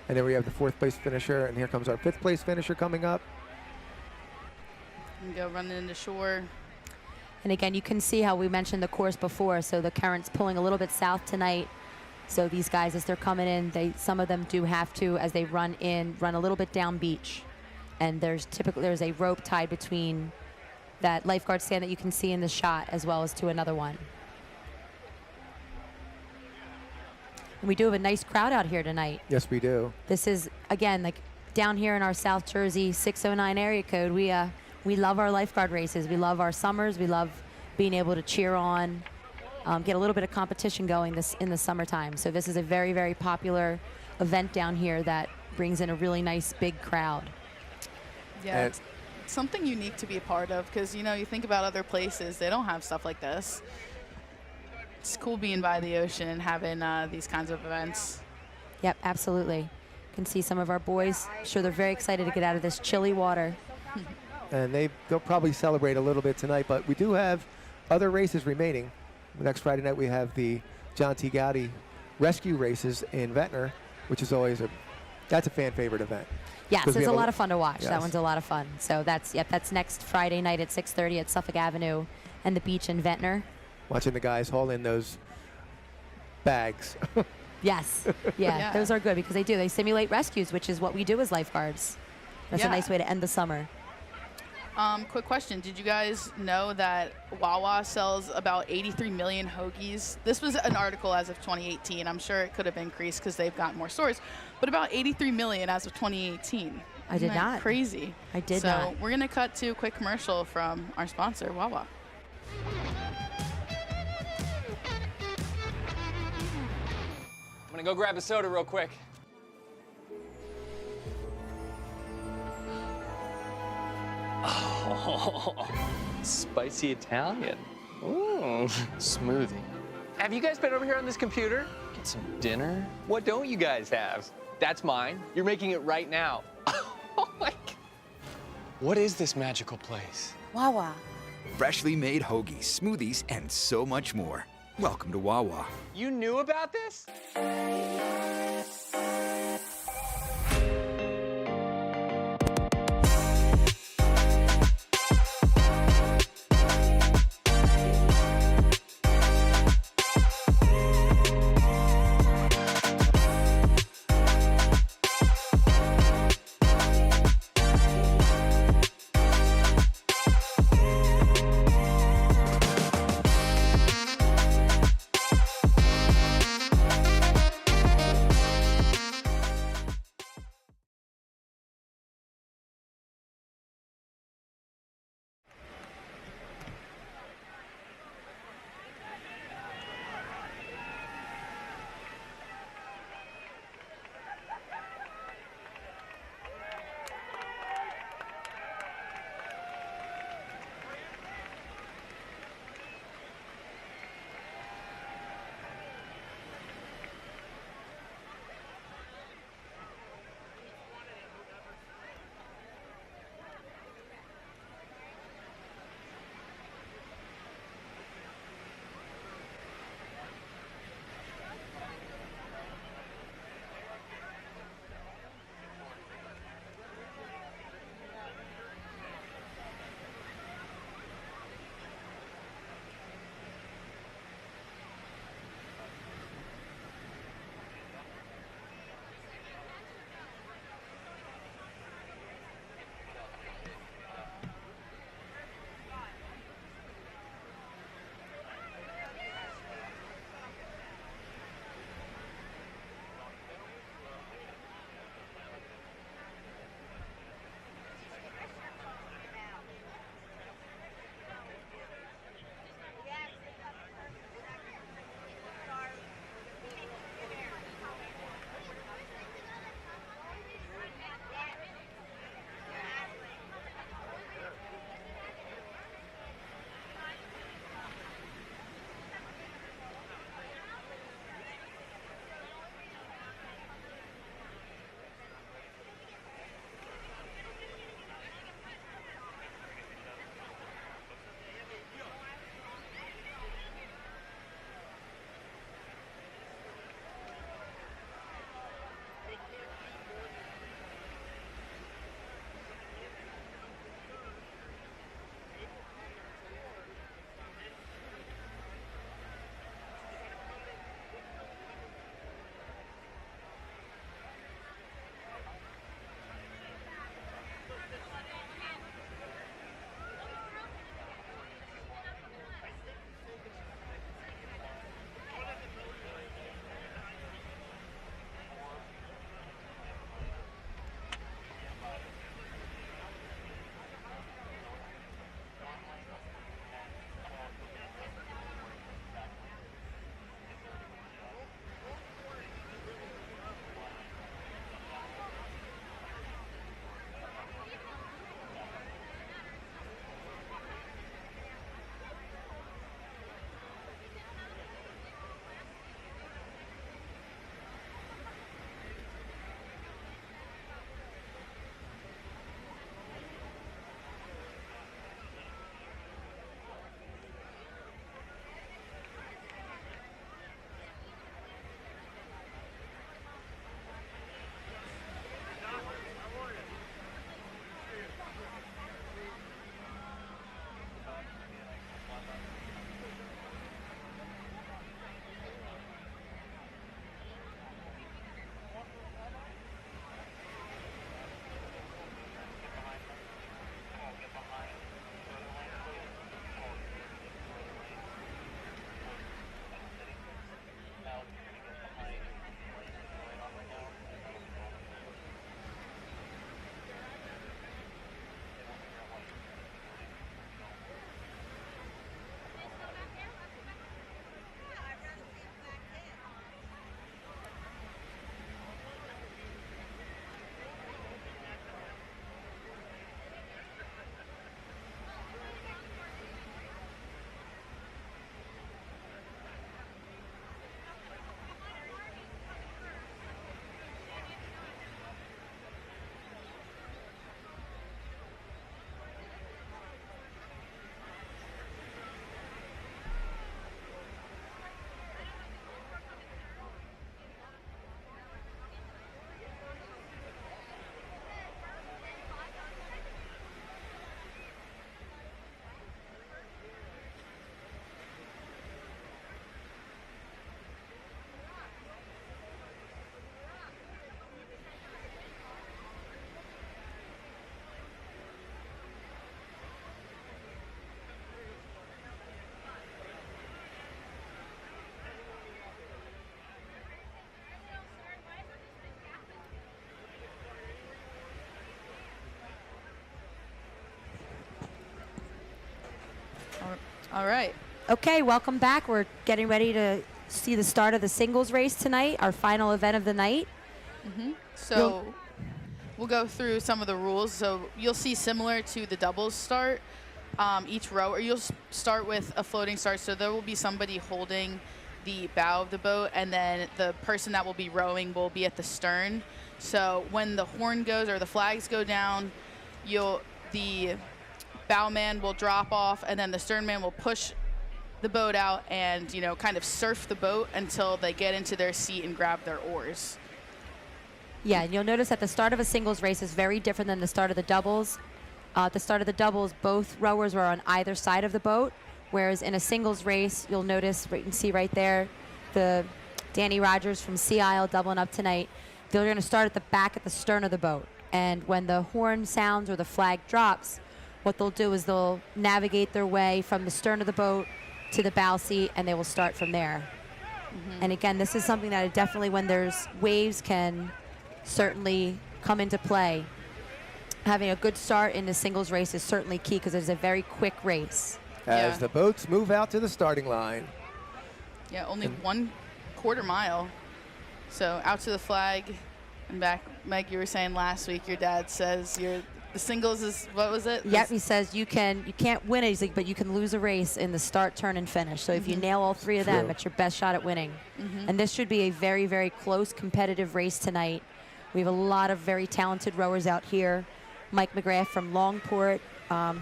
And then we have the 4th place finisher, and here comes our 5th place finisher coming up. And go running into shore. And again, you can see how we mentioned the course before, so the current's pulling a little bit south tonight. So these guys, as they're coming in, some of them do have to, as they run in, run a little bit down beach. And there's a rope tied between that lifeguard stand that you can see in the shot as well as to another one. And we do have a nice crowd out here tonight. Yes, we do. This is, again, like down here in our South Jersey 609 area code, we love our lifeguard races. We love our summers. We love being able to cheer on, get a little bit of competition going in the summertime. So this is a very, very popular event down here that brings in a really nice big crowd. Yeah, it's something unique to be a part of because, you think about other places, they don't have stuff like this. It's cool being by the ocean and having these kinds of events. Yep, absolutely. You can see some of our boys. I'm sure they're very excited to get out of this chilly water. and they'll probably celebrate a little bit tonight. But we do have other races remaining. Next Friday night we have the John T. Gowdy rescue races in Ventnor, which is always that's a fan favorite event. Yes, 'Cause we it's a have lot of fun to watch. Yes. That one's a lot of fun. So that's next Friday night at 6:30 at Suffolk Avenue and the beach in Ventnor. Watching the guys haul in those bags. Yes. Yeah, Yeah. those are good because they simulate rescues, which is what we do as lifeguards. That's a Yeah. nice way to end the summer. Quick question. Did you guys know that Wawa sells about 83 million hoagies? This was an article as of 2018. I'm sure it could have increased because they've got more stores, but about 83 million as of 2018. I did Isn't that not. Crazy. I did so not. we're going to cut to a quick commercial from our sponsor, Wawa. I'm gonna go grab a soda real quick. Oh, spicy Italian. Ooh, smoothie. Have you guys been over here on this computer? Get some dinner? What don't you guys have? That's mine. You're making it right now. Oh my God. What is this magical place? Wawa. Freshly made hoagies, smoothies, and so much more. Welcome to Wawa. You knew about this? All right. Okay, welcome back. We're getting ready to see the start of the singles race tonight, our final event of the night. So we'll go through some of the rules. So you'll see similar to the doubles start, each row, or you'll start with a floating start. So there will be somebody holding the bow of the boat, and then the person that will be rowing will be at the stern. So when the horn goes or the flags go down, the bowman will drop off, and then the sternman will push the boat out and, you know, kind of surf the boat until they get into their seat and grab their oars. Yeah, and you'll notice that the start of a singles race is very different than the start of the doubles. At the start of the doubles, both rowers are on either side of the boat, whereas in a singles race, you'll notice, you can see right there, the Danny Rogers from Sea Isle doubling up tonight. They're going to start at the back at the stern of the boat. And when the horn sounds or the flag drops, what they'll do is they'll navigate their way from the stern of the boat to the bow seat, and they will start from there. And again, this is something that definitely, when there's waves, can certainly come into play. Having a good start in the singles race is certainly key because it's a very quick race. As Yeah. the boats move out to the starting line. Yeah, only 1/4 mile. So out to the flag and back. Meg, you were saying last week your dad says the singles is, what was it? Yep, he says you can't win it, he's like, but you can lose a race in the start, turn, and finish. So if you nail all three of them, True. it's your best shot at winning. And this should be a very, very close competitive race tonight. We have a lot of very talented rowers out here. Mike McGrath from Longport,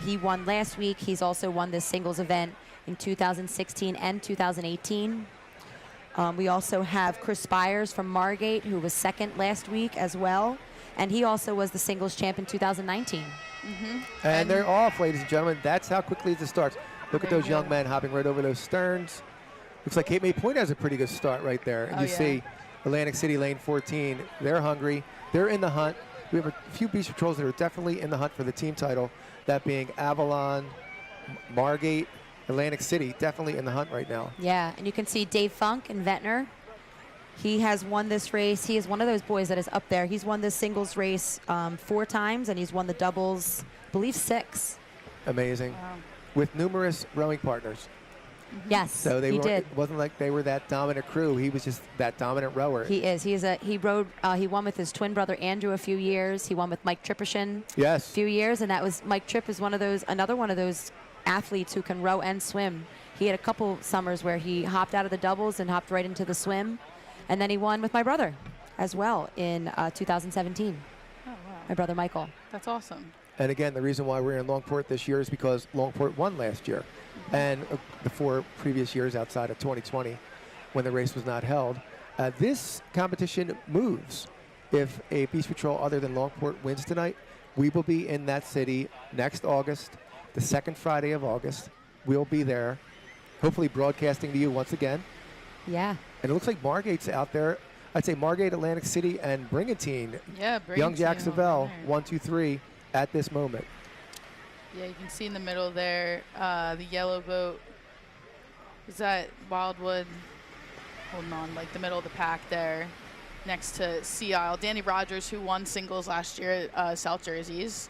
he won last week. He's also won this singles event in 2016 and 2018. We also have Chris Spires from Margate, who was second last week as well. And he also was the singles champ in 2019. And they're off, ladies and gentlemen. That's how quickly it starts. Look at There those you young go. men hopping right over those sterns. Looks like Cape May Point has a pretty good start right there. And Oh, you yeah. see Atlantic City Lane 14. They're hungry. They're in the hunt. We have a few beach patrols that are definitely in the hunt for the team title. That being Avalon, Margate, Atlantic City, definitely in the hunt right now. Yeah, and you can see Dave Funk in Ventnor. He has won this race. He is one of those boys that is up there. He's won this singles race 4 times, and he's won the doubles, I believe, 6. Amazing. Wow. With numerous rowing partners. Yes, So they he were, did. it wasn't like they were that dominant crew. He was just that dominant rower. He is. He rode. He won with his twin brother Andrew a few years. He won with Mike Trippershin a Yes. few years, and that was Mike Tripp is another one of those athletes who can row and swim. He had a couple summers where he hopped out of the doubles and hopped right into the swim, and then he won with my brother as well in 2017. Oh, wow. My brother Michael. That's awesome. And again, the reason why we're in Longport this year is because Longport won last year. And the 4 previous years outside of 2020 when the race was not held. This competition moves. If a beach patrol other than Longport wins tonight, we will be in that city next August, the second Friday of August. We'll be there, hopefully broadcasting to you once again. Yeah. And it looks like Margate's out there. I'd say Margate, Atlantic City, and Brigantine. Yeah, Young Jack Jacksonville, 1, 2, 3 at this moment. Yeah, you can see in the middle there, the yellow boat. Is that Wildwood? Holding on, like the middle of the pack there, next to Sea Isle. Danny Rogers, who won singles last year at South Jerseys.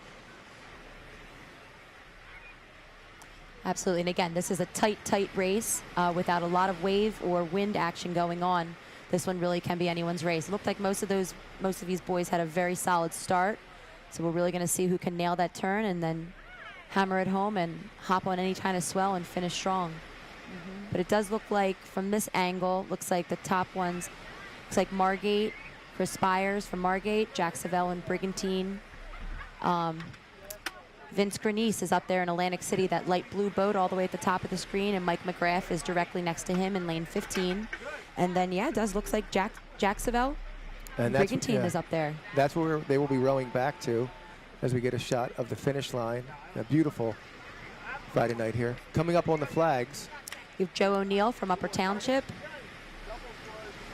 Absolutely. And again, this is a tight race without a lot of wave or wind action going on. This one really can be anyone's race. It looked like most of these boys had a very solid start. So we're really going to see who can nail that turn and then hammer it home and hop on any kind of swell and finish strong. But it does look like from this angle, looks like the top ones, looks like Margate, Chris Spires from Margate, Jacksonville and Brigantine. Vince Grenice is up there in Atlantic City, that light blue boat all the way at the top of the screen, and Mike McGrath is directly next to him in lane 15. And then, yeah, it does looks like Jacksonville and Brigantine is up there. That's where they will be rowing back to as we get a shot of the finish line. A beautiful Friday night here. Coming up on the flags. You have Joe O'Neill from Upper Township.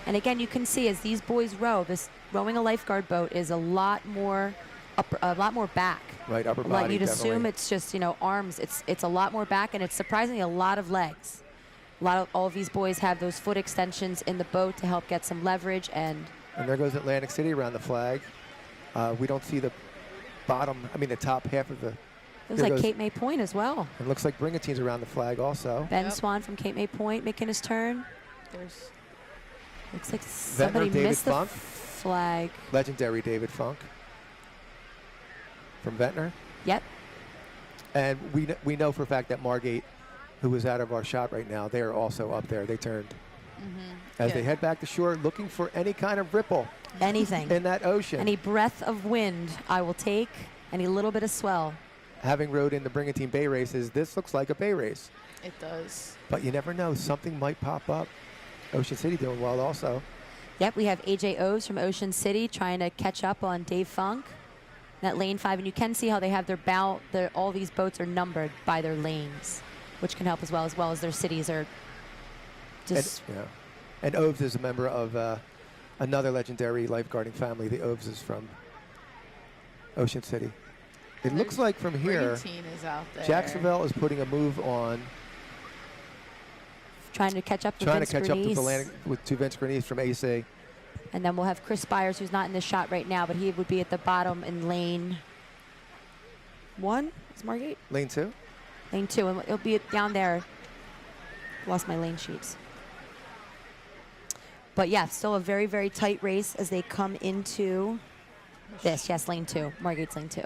And again, you can see as these boys row, rowing a lifeguard boat is a lot more back. Right, upper body, Like you'd definitely. assume it's just, arms. It's a lot more back, and it's surprisingly a lot of legs. All of these boys have those foot extensions in the boat to help get some leverage. And there goes Atlantic City around the flag. We don't see the top half of the It was Here like goes- Cape May Point as well. It looks like Bringantine's around the flag also. Ben Yep. Swan from Cape May Point making his turn. There's Looks like somebody David missed the Funk. flag. Legendary David Funk from Ventnor. Yep. And we know for a fact that Margate, who is out of our shot right now, they are also up there. They turned. As they Yeah. head back to shore, looking for any kind of ripple Anything. in that ocean. Any breath of wind I will take. Any little bit of swell. Having rode in the Brigantine Bay races, this looks like a bay race. it does. But you never know. Something might pop up. Ocean City doing well also. Yep, we have AJ O's from Ocean City trying to catch up on Dave Funk. That lane 5, and you can see how they have all these boats are numbered by their lanes, which can help as well as their cities are just And Oves is a member of another legendary lifeguarding family. The Oves is from Ocean City. It looks like from here, Brigantine is out there. Jacksonville is putting a move on, trying to catch up with trying Vince to catch up Bernice. to Vince Bernice from AC. And then we'll have Chris Byers, who's not in the shot right now, but he would be at the bottom in lane 1. Is Margate? Lane 2. Lane 2, and it'll be down there. Lost my lane sheets. But yeah, still a very, very tight race as they come into this. Yes, lane 2. Margate's lane 2.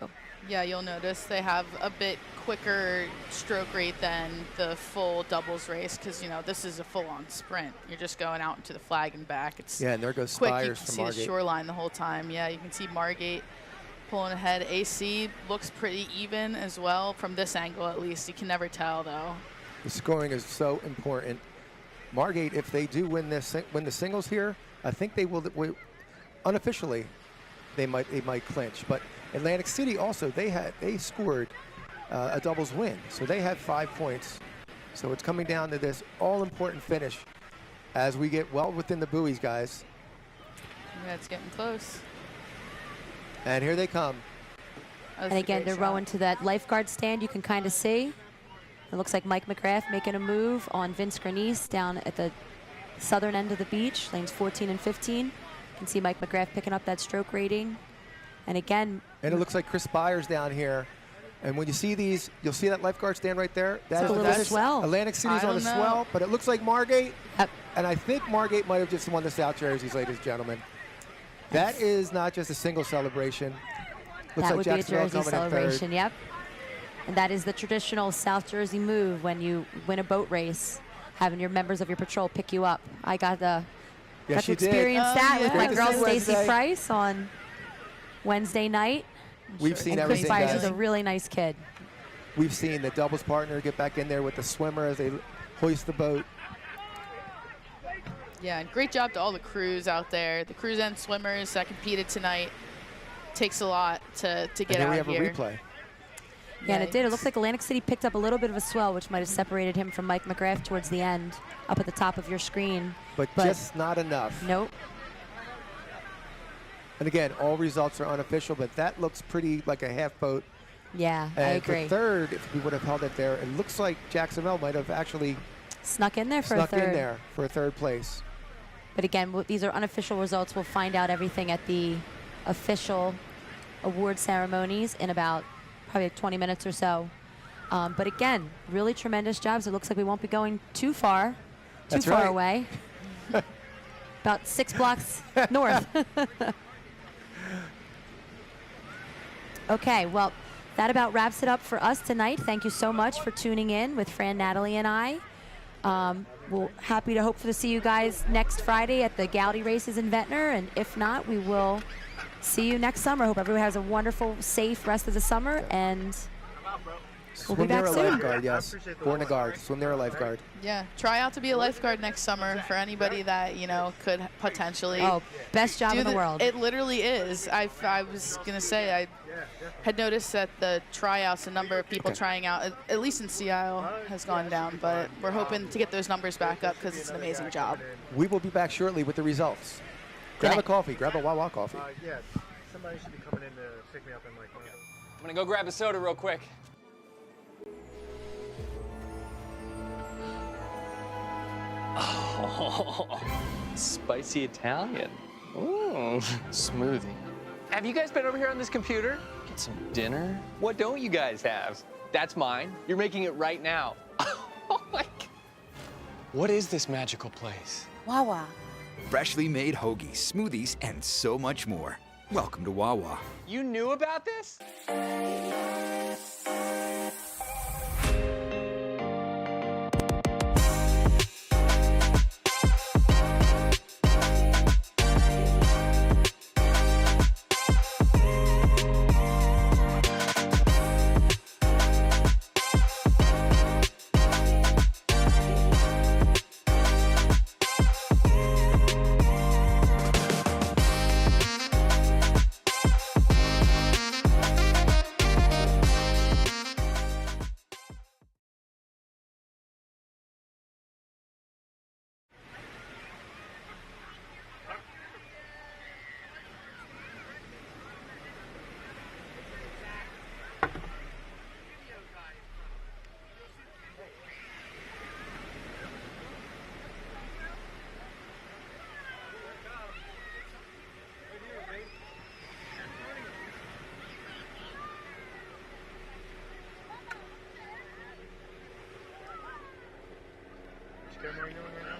Yeah, you'll notice they have a bit quicker stroke rate than the full doubles race because, you know, this is a full-on sprint. You're just going out into the flag and back. It's Yeah, and there goes quick. You Spires can from see the Margate. shoreline the whole time. Yeah, you can see Margate pulling ahead. AC looks pretty even as well from this angle, at least. You can never tell, though. The scoring is so important. Margate, if they do win the singles here, I think they will. Unofficially, they might clinch. But Atlantic City also they scored a doubles win, so they had 5 points. So it's coming down to this all-important finish as we get well within the buoys, guys. Yeah, it's getting close. And here they come. That was And a again, great they're shot. rowing to that lifeguard stand. You can kind of see. It looks like Mike McGrath making a move on Vince Bernice down at the southern end of the beach, lanes 14 and 15. You can see Mike McGrath picking up that stroke rating. And again, And it looks like Chris Byers down here. And when you see these, you'll see that lifeguard stand right there. a little that is swell. Atlantic City's I on the don't know. swell, but it looks like Margate. Yep. And I think Margate might have just won the South Jerseys, ladies and gentlemen. That is not just a single celebration. Looks that like would be a Jacksonville Jersey coming in celebration, yep. And that is the traditional South Jersey move when you win a boat race, having your members of your patrol pick you up. I got to Yes, you did. experience that with yeah. my Great to girl see you Stacy Wednesday. Price on Wednesday night. We've seen And Chris everything, Byers guys. is a really nice kid. We've seen the doubles partner get back in there with the swimmer as they hoist the boat. Yeah, and great job to all the crews out there. The crews and swimmers that competed tonight. Takes a lot to get And then out we have here. a replay. Yeah, and it did. It it's- looks like Atlantic City picked up a little bit of a swell, which might have separated him from Mike McGrath towards the end, up at the top of your screen. But just not enough. Nope. And again, all results are unofficial, but that looks pretty like a half boat. Yeah, I And agree. for third, if we would have held it there, it looks like Jacksonville might have actually Snuck in there for snuck a third. in there for a third place. But again, these are unofficial results. We'll find out everything at the official award ceremonies in about probably 20 minutes or so. But again, really tremendous jobs. It looks like we won't be going too far That's far right. away. About 6 blocks north. Okay, well, that about wraps it up for us tonight. Thank you so much for tuning in with Fran, Natalie, and I. We're happy to hopefully see you guys next Friday at the Gowdy races in Ventnor, and if not, we will see you next summer. Hope everyone has a wonderful, safe rest of the summer, and we'll be Swim back near a soon. lifeguard, yes. Born a guard. Swim near a lifeguard. Yeah, try out to be a lifeguard next summer for anybody that, you know, could potentially Oh, best job do in the world. It literally is. I was going to say, I had noticed that the tryouts, the number of people Okay. trying out, at least in Seattle, has gone down. But we're hoping to get those numbers back up because it's an amazing job. We will be back shortly with the results. Grab a night. coffee. Grab a Wawa coffee. Yeah, somebody should be coming in to pick me up in like. I'm gonna go grab a soda real quick. Oh, spicy Italian. Ooh, smoothie. Have you guys been over here on this computer? Get some dinner? What don't you guys have? That's mine. You're making it right now. Oh my God. What is this magical place? Wawa. Freshly made hoagies, smoothies, and so much more. Welcome to Wawa. You knew about this? Which camera are you doing right now?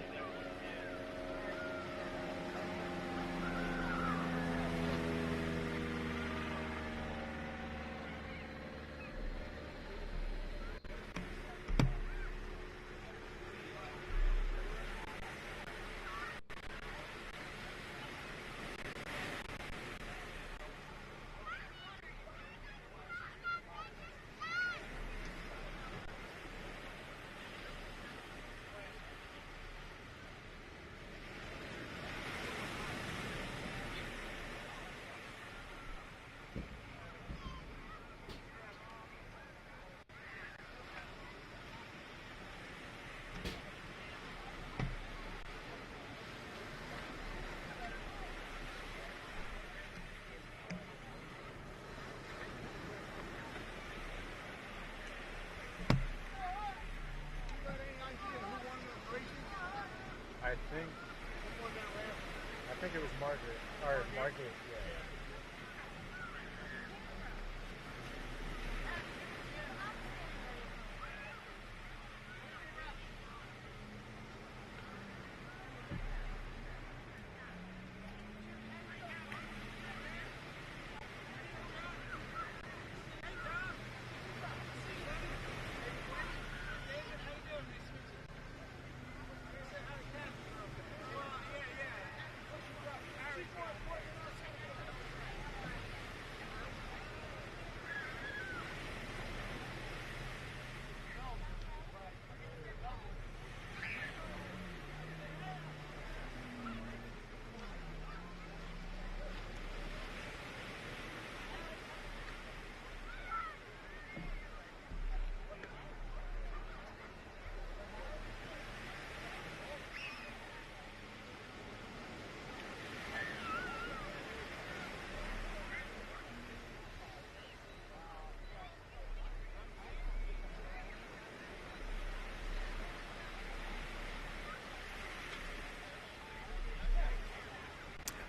I think it was Margaret, or Margaret, yeah.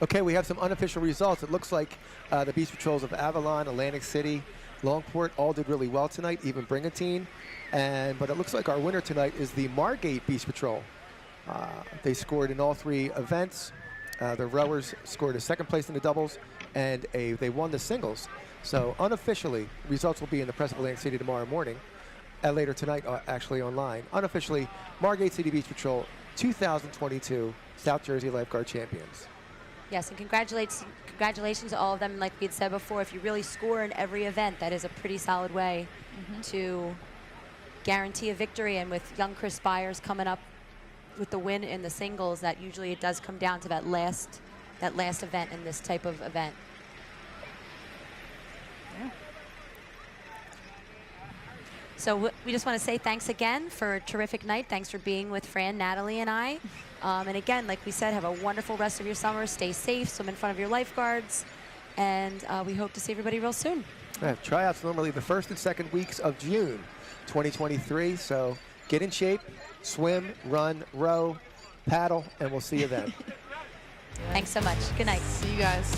Okay, we have some unofficial results. It looks like the Beach Patrols of Avalon, Atlantic City, Longport all did really well tonight, even Brigantine. But it looks like our winner tonight is the Margate Beach Patrol. They scored in all three events. The rowers scored a second place in the doubles, and they won the singles. So unofficially, results will be in the Press of Atlantic City tomorrow morning, later tonight actually online. Unofficially, Margate City Beach Patrol 2022 South Jersey Lifeguard Champions. Yes, and congratulations to all of them. And like we had said before, if you really score in every event, that is a pretty solid way to guarantee a victory. And with young Chris Byers coming up with the win in the singles, that usually it does come down to that last event in this type of event. Yeah. So we just want to say thanks again for a terrific night. Thanks for being with Fran, Natalie, and I. And again, like we said, have a wonderful rest of your summer. Stay safe, swim in front of your lifeguards, and we hope to see everybody real soon. Tryouts normally the first and second weeks of June 2023, so get in shape, swim, run, row, paddle, and we'll see you then. Thanks so much. Good night. See you guys.